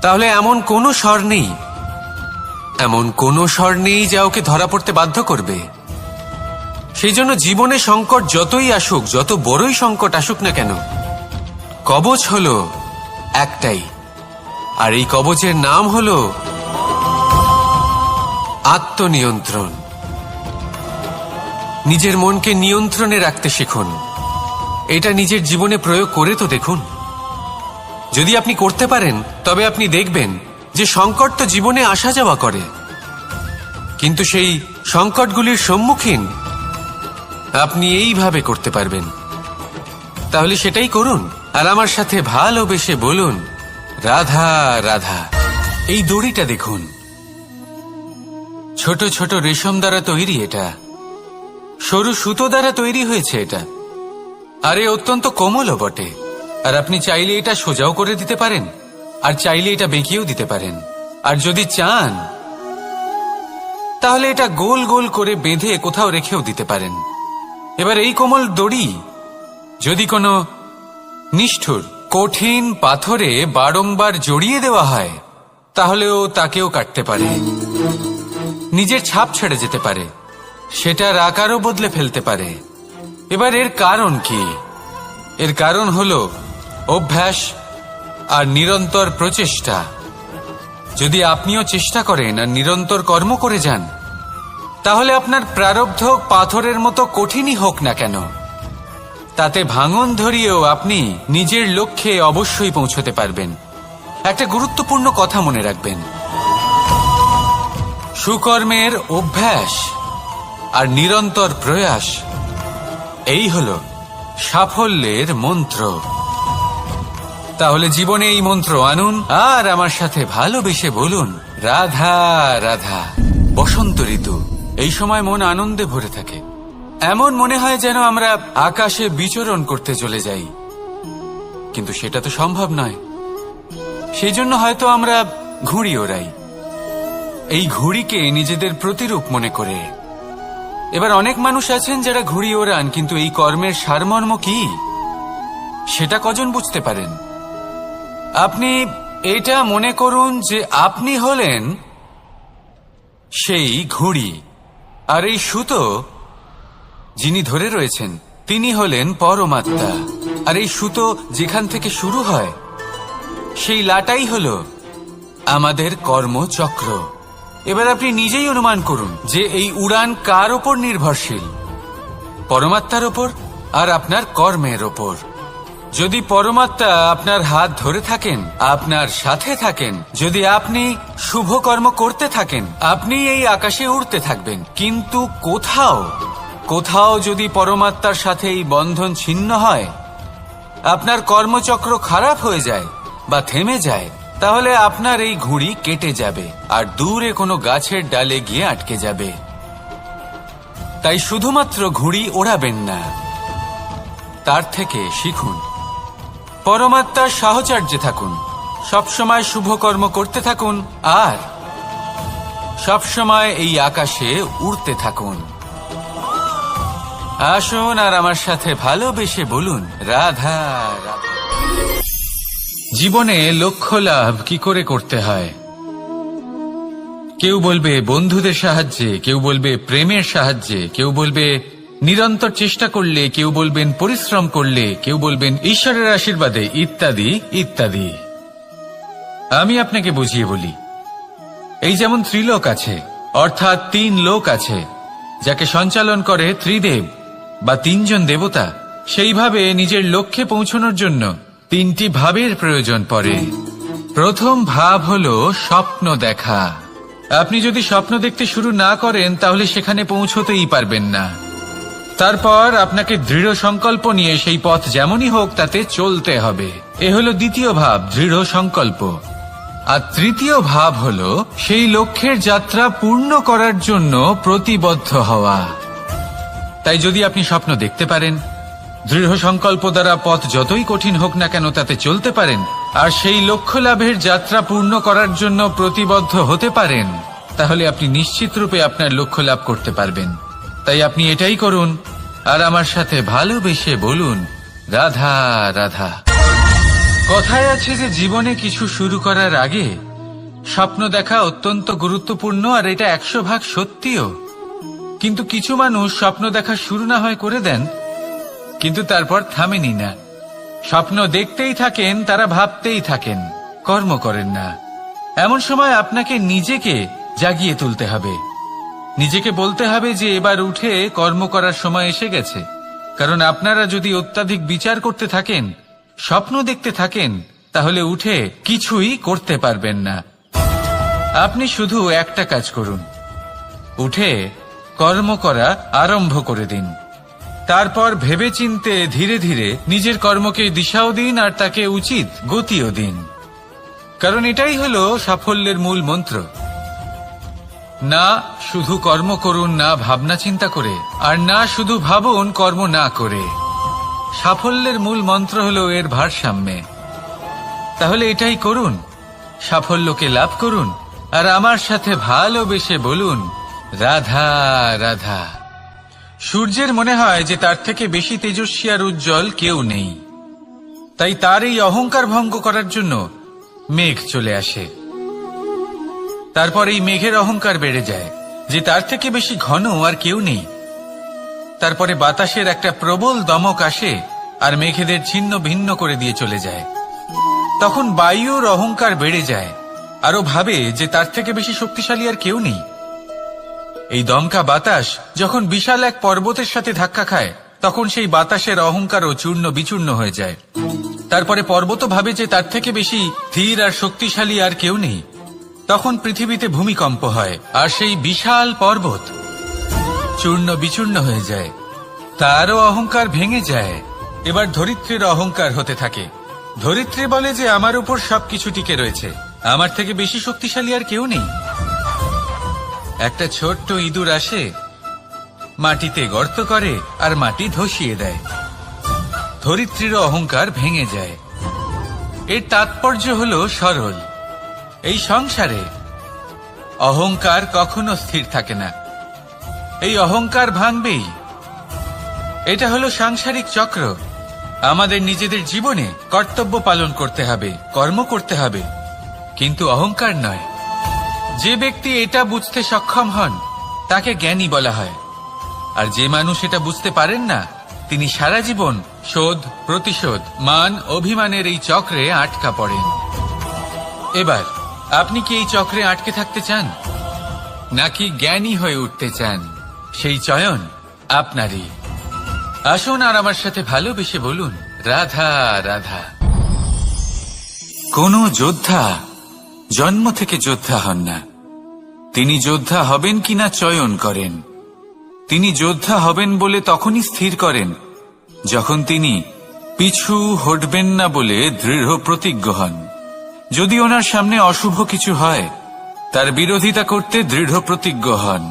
তাহলে এমন কোনো স্বর নেই, এমন কোনো স্বর নেই যা ওকে ধরা পড়তে বাধ্য করবে। সেই জন্য জীবনে সংকট যতই আসুক, যত বড়ই সংকট আসুক না কেন, কবচ হলো একটাই, আর এই কবচের নাম হলো আত্মনিয়ন্ত্রণ। নিজের মনকে নিয়ন্ত্রণে রাখতে শিখুন। এটা নিজের জীবনে প্রয়োগ করে তো দেখুন। যদি আপনি করতে পারেন, তবে আপনি দেখবেন যে সংকট তো জীবনে আসা যাওয়া করে, কিন্তু সেই সংকটগুলির সম্মুখীন আপনি এইভাবে করতে পারবেন। তাহলে সেটাই করুন, আর আমার সাথে ভালোবেসে বলুন, রাধা রাধা। এই দড়িটা দেখুন, ছোট ছোট রেশম দ্বারা তৈরি, এটা সরু সুতো দ্বারা তৈরি হয়েছে এটা, আর এ অত্যন্ত কোমলও বটে। আর আপনি চাইলে এটা সোজাও করে দিতে পারেন, আর চাইলে এটা বেঁকিয়েও দিতে পারেন, আর যদি চান তাহলে এটা গোল গোল করে বেঁধে কোথাও রেখেও দিতে পারেন। এবার এই কোমল দড়ি যদি কোনো নিষ্ঠুর কঠিন পাথরে বারংবার জড়িয়ে দেওয়া হয়, তাহলেও তাকেও কাটতে পারে, নিজের ছাপ ছেড়ে যেতে পারে, সেটার আকারও বদলে ফেলতে পারে। এবার এর কারণ কি? এর কারণ হলো অভ্যাস আর নিরন্তর প্রচেষ্টা। যদি আপনিও চেষ্টা করেন আর নিরন্তর কর্ম করে যান, তাহলে আপনার প্রারব্ধ পাথরের মতো কঠিনই হোক না কেন, তাতে ভাঙন ধরিয়েও আপনি নিজের লক্ষ্যে অবশ্যই পৌঁছতে পারবেন। একটা গুরুত্বপূর্ণ কথা মনে রাখবেন, সুকর্মের অভ্যাস আর নিরন্তর প্রয়াস, এই হলো সাফল্যের মন্ত্র। তাহলে জীবনে এই মন্ত্র আনুন আর আমার সাথে ভালোবেসে বলুন, রাধা রাধা। বসন্ত ঋতু, এই সময় মন আনন্দে ভরে থাকে। এমন মনে হয় যেন আমরা আকাশে বিচরণ করতে চলে যাই, কিন্তু সেটা তো সম্ভব নয়। সেই জন্য হয়তো আমরা ঘুড়ি ওড়াই, এই ঘুড়িকে নিজেদের প্রতিরূপ মনে করে। এবার অনেক মানুষ আছেন যারা ঘুড়ি ওড়ান, কিন্তু এই কর্মের সারমর্ম কি সেটা কজন বুঝতে পারেন? আপনি এটা মনে করুন যে আপনি হলেন সেই ঘুড়ি, আর এই সুতো যিনি ধরে রয়েছেন তিনি হলেন পরমাত্মা। আর এই সুতো যেখান থেকে শুরু হয় সেই লাটাই হল আমাদের কর্মচক্র। এবার আপনি নিজেই অনুমান করুন যে এই উড়ান কার ওপর নির্ভরশীল, পরমাত্মার ওপর আর আপনার কর্মের ওপর। যদি পরমাত্মা আপনার হাত ধরে থাকেন, আপনার সাথে থাকেন, যদি আপনি শুভ কর্ম করতে থাকেন, আপনি এই আকাশে উড়তে থাকবেন। কিন্তু কোথাও কোথাও যদি পরমাত্মার সাথে এই বন্ধন ছিন্ন হয়, আপনার কর্মচক্র খারাপ হয়ে যায় বা থেমে যায়, তাহলে আপনার এই ঘুড়ি কেটে যাবে আর দূরে কোনো গাছের ডালে গিয়ে আটকে যাবে। তাই শুধুমাত্র ঘুড়ি ওড়াবেন না, তার থেকে শিখুন, পরমাত্মার সাহচর্যে থাকুন, সবসময় শুভ কর্ম করতে থাকুন আর সবসময় এই আকাশে উড়তে থাকুন। আসুন আর আমার সাথে ভালোবেসে বলুন, রাধা রাধা। জীবনে লক্ষ্য লাভ কি করে করতে হয়? কেউ বলবে বন্ধুদের সাহায্যে, কেউ বলবে প্রেমের সাহায্যে, কেউ বলবে নিরন্তর চেষ্টা করলে, কেউ বলবেন পরিশ্রম করলে, কেউ বলবেন ঈশ্বরের আশীর্বাদে, ইত্যাদি ইত্যাদি। আমি আপনাকে বুঝিয়ে বলি, এই যেমন ত্রিলোক আছে, অর্থাৎ 3 লোক আছে, যাকে সঞ্চালন করে ত্রিদেব বা 3 জন দেবতা। সেইভাবে নিজের লক্ষ্যে পৌঁছানোর জন্য 3টি ভাবের প্রয়োজন পড়ে। প্রথম ভাব হল স্বপ্ন দেখা। আপনি যদি স্বপ্ন দেখতে শুরু না করেন তাহলে সেখানে পৌঁছতেই পারবেন না। তারপর আপনাকে দৃঢ় সংকল্প নিয়ে সেই পথ যেমনই হোক তাতে চলতে হবে। এ হলো দ্বিতীয় ভাব, দৃঢ় সংকল্প। আর তৃতীয় ভাব হলো সেই লক্ষ্যের যাত্রা পূর্ণ করার জন্য প্রতিবদ্ধ হওয়া। তাই যদি আপনি স্বপ্ন দেখতে পারেন, দৃঢ় সংকল্প দ্বারা পথ যতই কঠিন হোক না কেন তাতে চলতে পারেন, আর সেই লক্ষ্য লাভের যাত্রা পূর্ণ করার জন্য প্রতিবদ্ধ হতে পারেন, তাহলে আপনি নিশ্চিত রূপে আপনার লক্ষ্য লাভ করতে পারবেন। তাই আপনি এটাই করুন আর আমার সাথে ভালোবেসে বলুন, রাধা রাধা। কথায় আছে যে জীবনে কিছু শুরু করার আগে স্বপ্ন দেখা অত্যন্ত গুরুত্বপূর্ণ, আর এটা 100% সত্যিও। কিন্তু কিছু মানুষ স্বপ্ন দেখা শুরু না হয় করে দেন, কিন্তু তারপর থামেনি না। স্বপ্ন দেখতেই থাকেন, তারা ভাবতেই থাকেন, কর্ম করেন না। এমন সময় আপনাকে নিজেকে জাগিয়ে তুলতে হবে, নিজেকে বলতে হবে যে এবার উঠে কর্ম করার সময় এসে গেছে। কারণ আপনারা যদি অত্যাধিক বিচার করতে থাকেন, স্বপ্ন দেখতে থাকেন, তাহলে উঠে কিছুই করতে পারবেন না। আপনি শুধু একটা কাজ করুন, উঠে কর্ম করা আরম্ভ করে দিন। তারপর ভেবেচিন্তে ধীরে ধীরে নিজের কর্মকে দিশাও দিন আর তাকে উচিত গতিও দিন। কারণ এটাই হলো সাফল্যের মূল মন্ত্র। না শুধু কর্ম করুন না ভাবনা চিন্তা করে, আর না শুধু ভাবুন কর্ম না করে। সাফল্যের মূল মন্ত্র হলো এর ভারসাম্যে। তাহলে এটাই করুন, সাফল্যকে লাভ করুন আর আমার সাথে ভালোবেসে বলুন, রাধা রাধা। সূর্যের মনে হয় যে তার থেকে বেশি তেজস্বী আর উজ্জ্বল কেউ নেই, তাই তার এই অহংকার ভঙ্গ করার জন্য মেঘ চলে আসে। তারপর এই মেঘের অহংকার বেড়ে যায় যে তার থেকে বেশি ঘন আর কেউ নেই। তারপরে বাতাসের একটা প্রবল দমক আসে আর মেঘেদের ছিন্ন ভিন্ন করে দিয়ে চলে যায়। তখন বায়ুর অহংকার বেড়ে যায়, আরো ভাবে যে তার থেকে বেশি শক্তিশালী আর কেউ নেই। এই দমকা বাতাস যখন বিশাল এক পর্বতের সাথে ধাক্কা খায়, তখন সেই বাতাসের অহংকারও চূর্ণ বিচূর্ণ হয়ে যায়। তারপরে পর্বত ভাবে যে তার থেকে বেশি ধীর আর শক্তিশালী আর কেউ নেই। তখন পৃথিবীতে ভূমিকম্প হয় আর সেই বিশাল পর্বত চূর্ণ বিচূর্ণ হয়ে যায়, তারও অহংকার ভেঙে যায়। এবার ধরিত্রীর অহংকার হতে থাকে, ধরিত্রী বলে যে আমার উপর সবকিছু টিকে রয়েছে, আমার থেকে বেশি শক্তিশালী আর কেউ নেই। একটা ছোট্ট ইঁদুর আসে, মাটিতে গর্ত করে আর মাটি ধসিয়ে দেয়। ধরিত্রীর অহংকার ভেঙে যায়। এর তাৎপর্য হলো সরল, এই সংসারে অহংকার কখনো স্থির থাকে না, এই অহংকার ভাঙবেই। এটা হলো সাংসারিক চক্র। আমাদের নিজেদের জীবনে কর্তব্য পালন করতে হবে, কর্ম করতে হবে, কিন্তু অহংকার নয়। যে ব্যক্তি এটা বুঝতে সক্ষম হন তাকে জ্ঞানী বলা হয়, আর যে মানুষ এটা বুঝতে পারেন না তিনি সারা জীবন শোধ প্রতিশোধ মান অভিমানের এই চক্রে আটকা পড়েন। এবার আপনি কি এই চক্রে আটকে থাকতে চান, নাকি জ্ঞানী হয়ে উঠতে চান? সেই চয়ন আপনারই। আসুন আর আমার সাথে ভালোবেসে বলুন, রাধা রাধা। কোন যোদ্ধা জন্ম থেকে যোদ্ধা হন না, তিনি যোদ্ধা হবেন কিনা চয়ন করেন। তিনি যোদ্ধা হবেন বলে তখনই স্থির করেন যখন তিনি পিছু হটবেন না বলে দৃঢ় প্রতিজ্ঞ হন। যদি ওনার সামনে অশুভ কিছু হয় তার বিরোধিতা করতে দৃঢ় প্রতিজ্ঞ হন,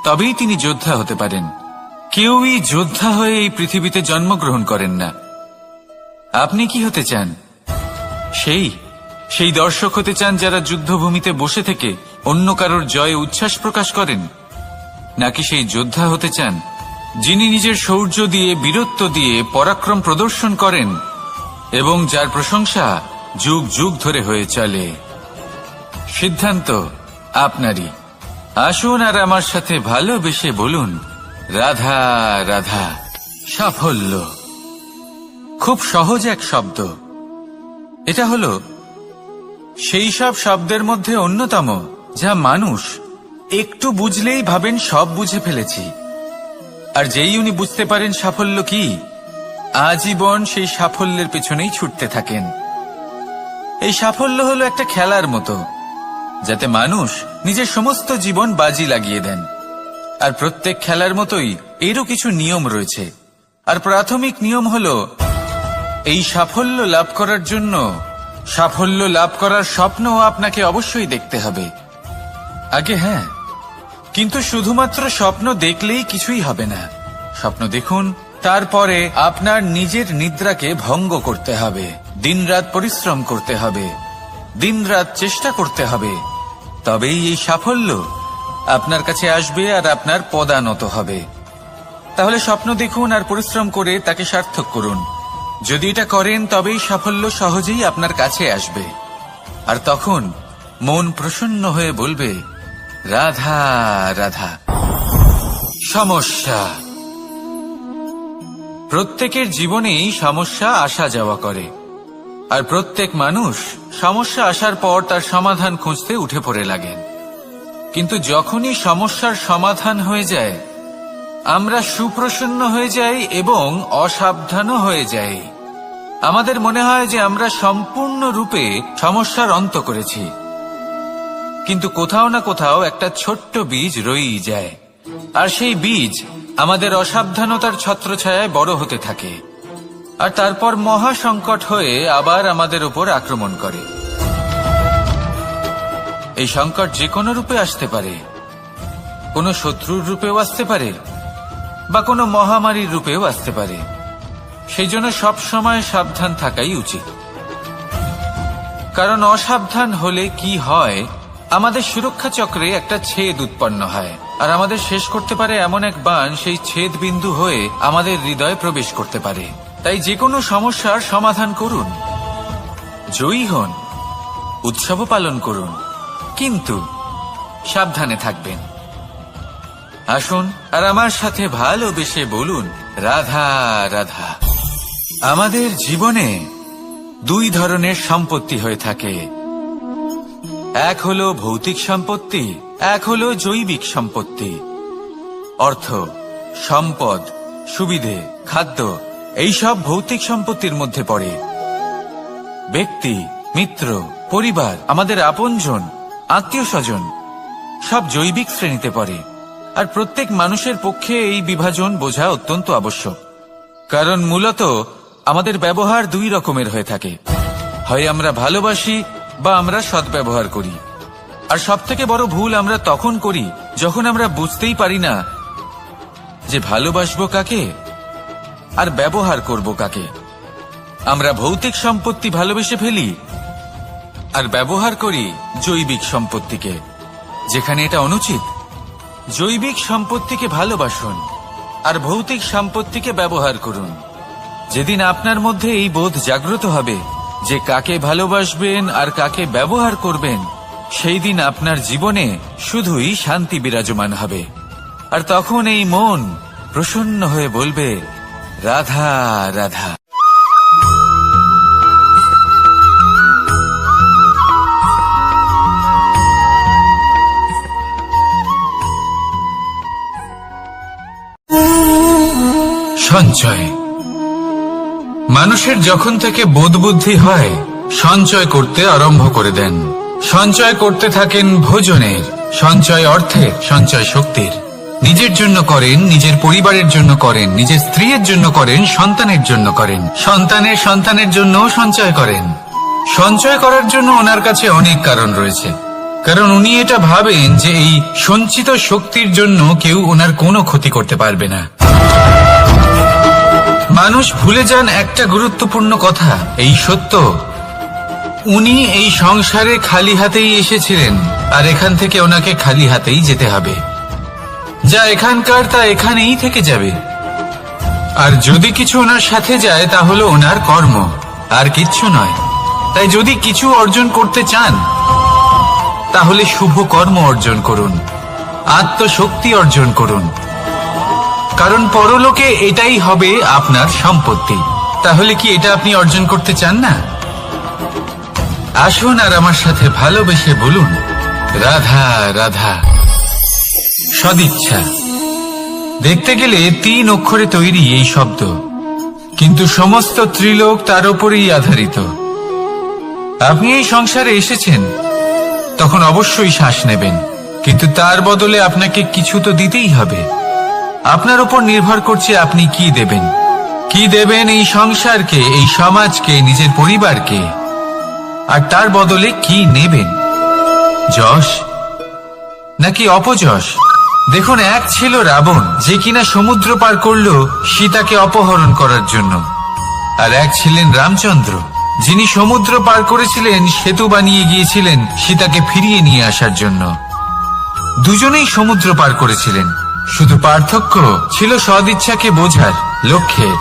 তবেই তিনি যোদ্ধা হতে পারেন। কেউই যোদ্ধা হয়ে এই পৃথিবীতে জন্মগ্রহণ করেন না। আপনি কি হতে চান? সেই দর্শক হতে চান যারা যুদ্ধভূমিতে বসে থেকে অন্য কারোর জয়ে উচ্ছ্বাস প্রকাশ করেন, নাকি সেই যোদ্ধা হতে চান যিনি নিজের শৌর্য দিয়ে বীরত্ব দিয়ে পরাক্রম প্রদর্শন করেন এবং যার প্রশংসা যুগ যুগ ধরে হয়ে চলে? সিদ্ধান্ত আপনারই। আসুন আর আমার সাথে ভালোবেসে বলুন, রাধা রাধা। সাফল্য খুব সহজ এক শব্দ। এটা হলো সেই সব শব্দের মধ্যে অন্যতম যা মানুষ একটু বুঝলেই ভাবেন সব বুঝে ফেলেছি, আর যেই উনি বুঝতে পারেন সাফল্য কি, আজীবন সেই সাফল্যের পেছনেই ছুটতে থাকেন। এই সাফল্য হলো একটা খেলার মতো, যাতে মানুষ নিজের সমস্ত জীবন বাজি লাগিয়ে দেন। আর প্রত্যেক খেলার মতোই এরও কিছু নিয়ম রয়েছে। আর প্রাথমিক নিয়ম হলো এই সাফল্য লাভ করার জন্য সাফল্য লাভ করার স্বপ্ন আপনাকে অবশ্যই দেখতে হবে আগে। হ্যাঁ, কিন্তু শুধুমাত্র স্বপ্ন দেখলেই কিছুই হবে না। স্বপ্ন দেখুন, তারপরে আপনার নিজের নিদ্রাকে ভঙ্গ করতে হবে, দিনরাত পরিশ্রম করতে হবে, দিনরাত চেষ্টা করতে হবে, তবেই এই সাফল্য আপনার কাছে আসবে আর আপনার পদানত হবে। তাহলে স্বপ্ন দেখুন আর পরিশ্রম করে তাকে সার্থক করুন। যদি এটা করেন তবেই সাফল্য সহজেই আপনার কাছে আসবে। আর তখন মন প্রসন্ন হয়ে বলবে, রাধা রাধা। সমস্যা প্রত্যেকের জীবনেই সমস্যা আসা যাওয়া করে, আর প্রত্যেক মানুষ সমস্যা আসার পর তার সমাধান খুঁজতে উঠে পড়ে লাগেন। কিন্তু যখনই সমস্যার সমাধান হয়ে যায় আমরা সুপ্রসন্ন হয়ে যাই এবং অসাবধানও হয়ে যাই। আমাদের মনে হয় যে আমরা সম্পূর্ণরূপে সমস্যার অন্ত করেছি, কিন্তু কোথাও না কোথাও একটা ছোট্ট বীজ রয়েই যায়, আর সেই বীজ আমাদের অসাবধানতার ছত্রছায়ায় বড় হতে থাকে, আর তারপর মহা সংকট হয়ে আবার আমাদের উপর আক্রমণ করে। এই সংকট যে কোনো রূপে আসতে পারে, কোনো শত্রুর রূপেও আসতে পারে, বা কোনো মহামারীর রূপেও আসতে পারে। সেই জন্য সব সময় সাবধান থাকাই উচিত, কারণ অসাবধান হলে কি হয়, আমাদের সুরক্ষা চক্রে একটা ছেদ উৎপন্ন হয়, আর আমাদের শেষ করতে পারে এমন এক বাণ সেই ছেদ বিন্দু হয়ে আমাদের হৃদয়ে প্রবেশ করতে পারে। তাই যে কোনো সমস্যার সমাধান করুন, জয়ী হন, উৎসব পালন করুন, কিন্তু সাবধানে থাকবেন। আসুন আর আমার সাথে ভালোবেসে বলুন, রাধা রাধা। আমাদের জীবনে দুই ধরনের সম্পত্তি হয়ে থাকে, এক হলো ভৌতিক সম্পত্তি, এক হলো জৈবিক সম্পত্তি। অর্থ, সম্পদ, সুবিধে, খাদ্য এইসব ভৌতিক সম্পত্তির মধ্যে পড়ে। ব্যক্তি, মিত্র, পরিবার, আমাদের আপনজন, আত্মীয় স্বজন সব জৈবিক শ্রেণীতে পড়ে। আর প্রত্যেক মানুষের পক্ষে এই বিভাজন বোঝা অত্যন্ত আবশ্যক, কারণ মূলত আমাদের ব্যবহার দুই রকমের হয়ে থাকে। হয় আমরা ভালোবাসি বা আমরা সদ্ব্যবহার করি। আর সবথেকে বড় ভুল আমরা তখন করি যখন আমরা বুঝতেই পারি না যে ভালোবাসবো কাকে আর ব্যবহার করব কাকে। আমরা ভৌতিক সম্পত্তি ভালোবেসে ফেলি আর ব্যবহার করি জৈবিক সম্পত্তিকে, যেখানে এটা অনুচিত। জৈবিক সম্পত্তিকে ভালোবাসুন আর ভৌতিক সম্পত্তিকে ব্যবহার করুন। যেদিন আপনার মধ্যে এই বোধ জাগ্রত হবে যে কাকে ভালোবাসবেন আর কাকে ব্যবহার করবেন, সেই দিন আপনার জীবনে শুধুই শান্তি বিরাজমান হবে। আর তখন এই মন প্রসন্ন হয়ে বলবে, রাধা রাধা। সঞ্চয়। মানুষের যখন থেকে বোধ বুদ্ধি হয়, সঞ্চয় করতে আরম্ভ করে দেন। সঞ্চয় করতে থাকেন ভোজনের, সঞ্চয় অর্থের, সঞ্চয় শক্তির। নিজের জন্য করেন, নিজের পরিবারের জন্য করেন, নিজের স্ত্রীর জন্য করেন, সন্তানের জন্য করেন, সন্তানের সন্তানের জন্য সঞ্চয় করেন। সঞ্চয় করার জন্য ওনার কাছে অনেক কারণ রয়েছে, কারণ উনি এটা ভাবেন যে এই সঞ্চিত শক্তির জন্য কেউ ওনার কোনো ক্ষতি করতে পারবে না। মানুষ ভুলে যান একটা গুরুত্বপূর্ণ কথা, এই সত্য, উনি এই সংসারে খালি হাতেই এসেছিলেন আর এখান থেকে ওনাকে খালি হাতেই যেতে হবে। যা এখানকার তা এখানেই থেকে যাবে। আর যদি কিছু ওনার সাথে যায় তা হলো ওনার কর্ম, আর কিচ্ছু নয়। তাই যদি কিছু অর্জন করতে চান তাহলে শুভ কর্ম অর্জন করুন, আত্মশক্তি অর্জন করুন, কারণ পরলোকে এটাই হবে আপনার সম্পত্তি। তাহলে কি এটা আপনি অর্জন করতে চান না? আসুন আর আমার সাথে ভালোবেসে বলুন, রাধা রাধা। সদিচ্ছা। দেখতে গেলে 3 অক্ষরে তৈরি এই শব্দ, কিন্তু সমস্ত ত্রিলোক তার উপরেই আধারিত। আপনি এই সংসারে এসেছেন, তখন অবশ্যই শ্বাস নেবেন, কিন্তু তার বদলে আপনাকে কিছু তো দিতেই হবে। আপনার উপর নির্ভর করছে আপনি কি দেবেন। কি দেবেন এই সংসারকে, এই সমাজকে, নিজের পরিবারকে, আর তার বদলে কি নেবেন? যশ নাকি অপযশ? দেখুন, এক ছিল রাবণ, যে কিনা সমুদ্র পার করলো সীতাকে অপহরণ করার জন্য, আর এক ছিলেন রামচন্দ্র, যিনি সমুদ্র পার করেছিলেন, সেতু বানিয়ে গিয়েছিলেন সীতাকে ফিরিয়ে নিয়ে আসার জন্য। দুজনেই সমুদ্র পার করেছিলেন, শুধু পার্থক্য ছিল সদিচ্ছাকে বোঝার, লক্ষ্যের।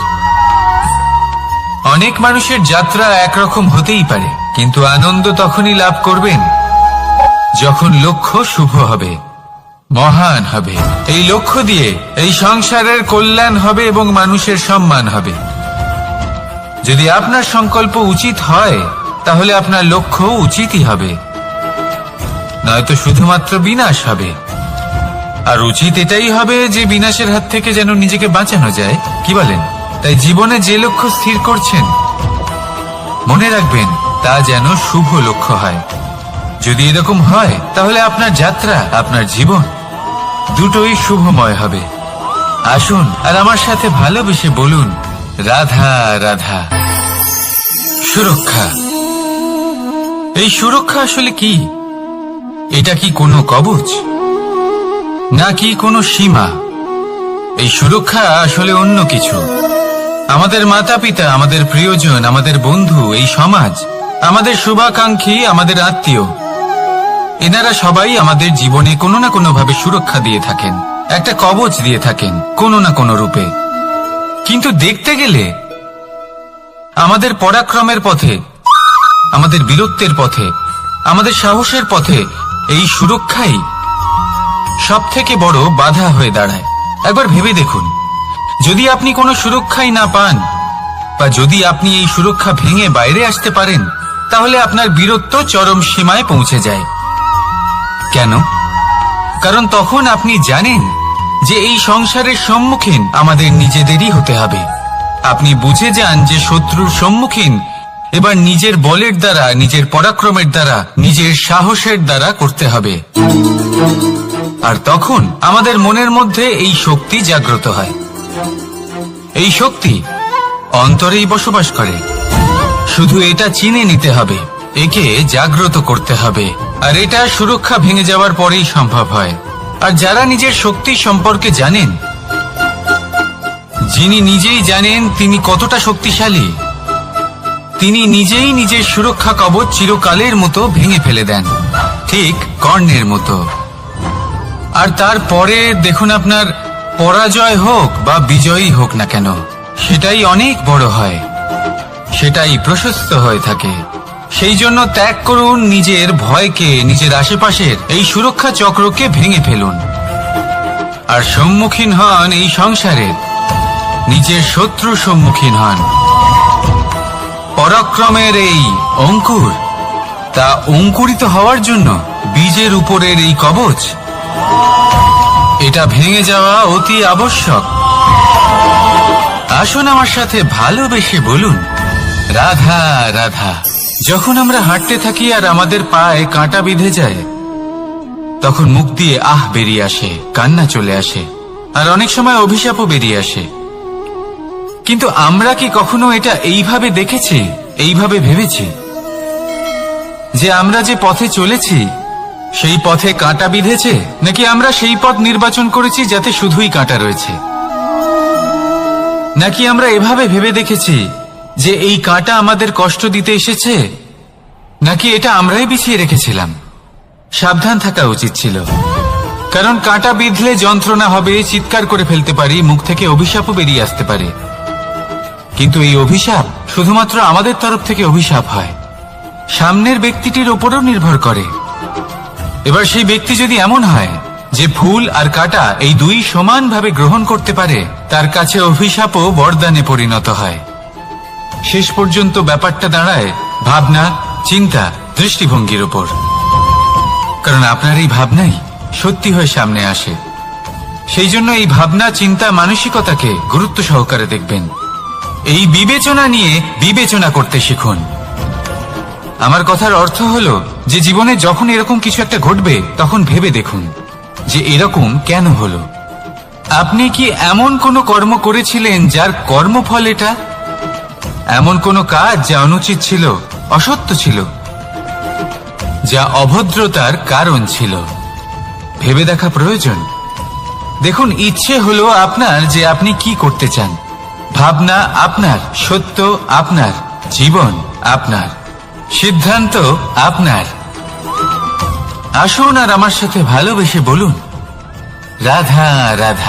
অনেক মানুষের যাত্রা একরকম হতেই পারে, কিন্তু আনন্দ তখনই লাভ করবেন যখন লক্ষ্য শুভ হবে, মহান হবে। এই লক্ষ্য দিয়ে এই সংসারের কল্যাণ হবে এবং মানুষের সম্মান হবে। যদি আপনার সংকল্প উচিত হয় তাহলে আপনার লক্ষ্য উচিতই হবে, নয়তো শুধুমাত্র বিনাশ হবে। আর উচিত এটাই হবে যে বিনাশের হাত থেকে যেন নিজেকে বাঁচানো যায়, কি বলেন? তাই জীবনে যে লক্ষ্য স্থির করছেন, মনে রাখবেন তা যেন শুভ লক্ষ্য হয়। যদি এরকম হয় তাহলে আপনার যাত্রা, আপনার জীবন দুটোই শুভময় হবে। আসুন আর আমার সাথে ভালোবেসে বলুন, রাধা রাধা। সুরক্ষা। এই সুরক্ষা আসলে কি? এটা কি কোনো কবচ নাকি কোনো সীমা? এই সুরক্ষা আসলে অন্য কিছু। আমাদের মাতা পিতা, আমাদের প্রিয়জন, আমাদের বন্ধু, এই সমাজ, আমাদের শুভাকাঙ্ক্ষী, আমাদের আত্মীয়, এনারা সবাই আমাদের জীবনে কোনো না কোনো ভাবে সুরক্ষা দিয়ে থাকেন, একটা কবচ দিয়ে থাকেন কোনো না কোনো রূপে। কিন্তু দেখতে গেলে আমাদের পরাক্রমের পথে, আমাদের বীরত্বের পথে, আমাদের সাহসের পথে এই সুরক্ষাই সব থেকে বড় বাধা হয়ে দাঁড়ায়। একবার ভেবে দেখুন, যদি আপনি কোনো সুরক্ষাই না পান, বা যদি আপনি এই সুরক্ষা ভেঙে বাইরে আসতে পারেন, তাহলে আপনার বীরত্ব চরম সীমায় পৌঁছে যায়। কেন? কারণ তখন আপনি জানেন যে এই সংসারের সম্মুখীন আমাদের নিজেদেরই হতে হবে। আপনি বুঝে যান যে শত্রুর সম্মুখীন এবার নিজের বলের দ্বারা, নিজের পরাক্রমের দ্বারা, নিজের সাহসের দ্বারা করতে হবে। আর তখন আমাদের মনের মধ্যে এই শক্তি জাগ্রত হয়। এই শক্তি অন্তরেই বসবাস করে। শুধু এটা চিনে নিতে হবে, একে জাগ্রত করতে হবে, আর এটা সুরক্ষা ভেঙে যাওয়ার পরেই সম্ভব হয়। আর যারা নিজের শক্তি সম্পর্কে জানেন, যিনি নিজেই জানেন তিনি কতটা শক্তিশালী, তিনি নিজেই নিজের সুরক্ষা কবচ চিরকালের মতো ভেঙে ফেলে দেন, ঠিক কর্ণের মতো। আর তারপরে দেখুন, আপনার পরাজয় হোক বা বিজয়ী হোক না কেন, সেটাই অনেক বড় হয়, সেটাই প্রশস্ত হয়ে থাকে। সেই জন্য ত্যাগ করুন নিজের ভয়কে, নিজের আশেপাশের এই সুরক্ষা চক্রকে ভেঙে ফেলুন, আর সম্মুখীন হন এই সংসারের নিজের শত্রু সম্মুখীন হন। পরাক্রমের এই অঙ্কুর, তা অঙ্কুরিত হওয়ার জন্য বীজের উপরের এই কবচ, এটা ভেঙে যাওয়া অতি আবশ্যক। আসুন আমার সাথে ভালোবেসে বলুন, রাধা রাধা। যখন আমরা হাঁটতে থাকি আর আমাদের পায়ে কাঁটা বিঁধে যায়, তখন মুখ দিয়ে আহ বেরিয়ে আসে, কান্না চলে আসে, আর অনেক সময় অভিশাপও বেরিয়ে আসে। কিন্তু আমরা কি কখনো এটা এইভাবে দেখেছি, এইভাবে ভেবেছি যে আমরা যে পথে চলেছি সেই পথে কাঁটা বিঁধেছে, নাকি আমরা সেই পথ নির্বাচন করেছি যাতে শুধুই কাঁটা রয়েছে? নাকি আমরা এভাবে ভেবে দেখেছি যে এই কাঁটা আমাদের কষ্ট দিতে এসেছে, নাকি এটা আমরাই বিছিয়ে রেখেছিলাম? সাবধান থাকা উচিত ছিল, কারণ কাঁটা বিঁধলে যন্ত্রণা হবে, চিৎকার করে ফেলতে পারি, মুখ থেকে অভিশাপও বেরিয়ে আসতে পারে। কিন্তু এই অভিশাপ শুধুমাত্র আমাদের তরফ থেকে অভিশাপ হয়, সামনের ব্যক্তিটির ওপরও নির্ভর করে। এবার সেই ব্যক্তি যদি এমন হয় যে ফুল আর কাঁটা এই দুই সমানভাবে গ্রহণ করতে পারে, তার কাছে অভিশাপও বরদানে পরিণত হয়। শেষ পর্যন্ত ব্যাপারটা দাঁড়ায় ভাবনা, চিন্তা, দৃষ্টিভঙ্গির ওপর। কারণ আপনার এই ভাবনাই সত্যি হয়ে সামনে আসে। সেই জন্য এই ভাবনা, চিন্তা, মানসিকতাকে গুরুত্ব সহকারে দেখবেন। এই বিবেচনা নিয়ে বিবেচনা করতে শিখুন। আমার কথার অর্থ হলো যে জীবনে যখন এরকম কিছু একটা ঘটবে, তখন ভেবে দেখুন যে এরকম কেন হলো। আপনি কি এমন কোনো কর্ম করেছিলেন যার কর্মফল এটা? এমন কোনো কাজ যা অনুচিত ছিল, অসত্য ছিল, যা অভদ্রতার কারণ ছিল? ভেবে দেখা প্রয়োজন। দেখুন, ইচ্ছে হলো আপনার যে আপনি কি করতে চান, ভাবনা আপনার, সত্য আপনার, জীবন আপনার, সিদ্ধান্ত আপনার। আসুন আর আমার সাথে ভালোবেসে বলুন, রাধা রাধা।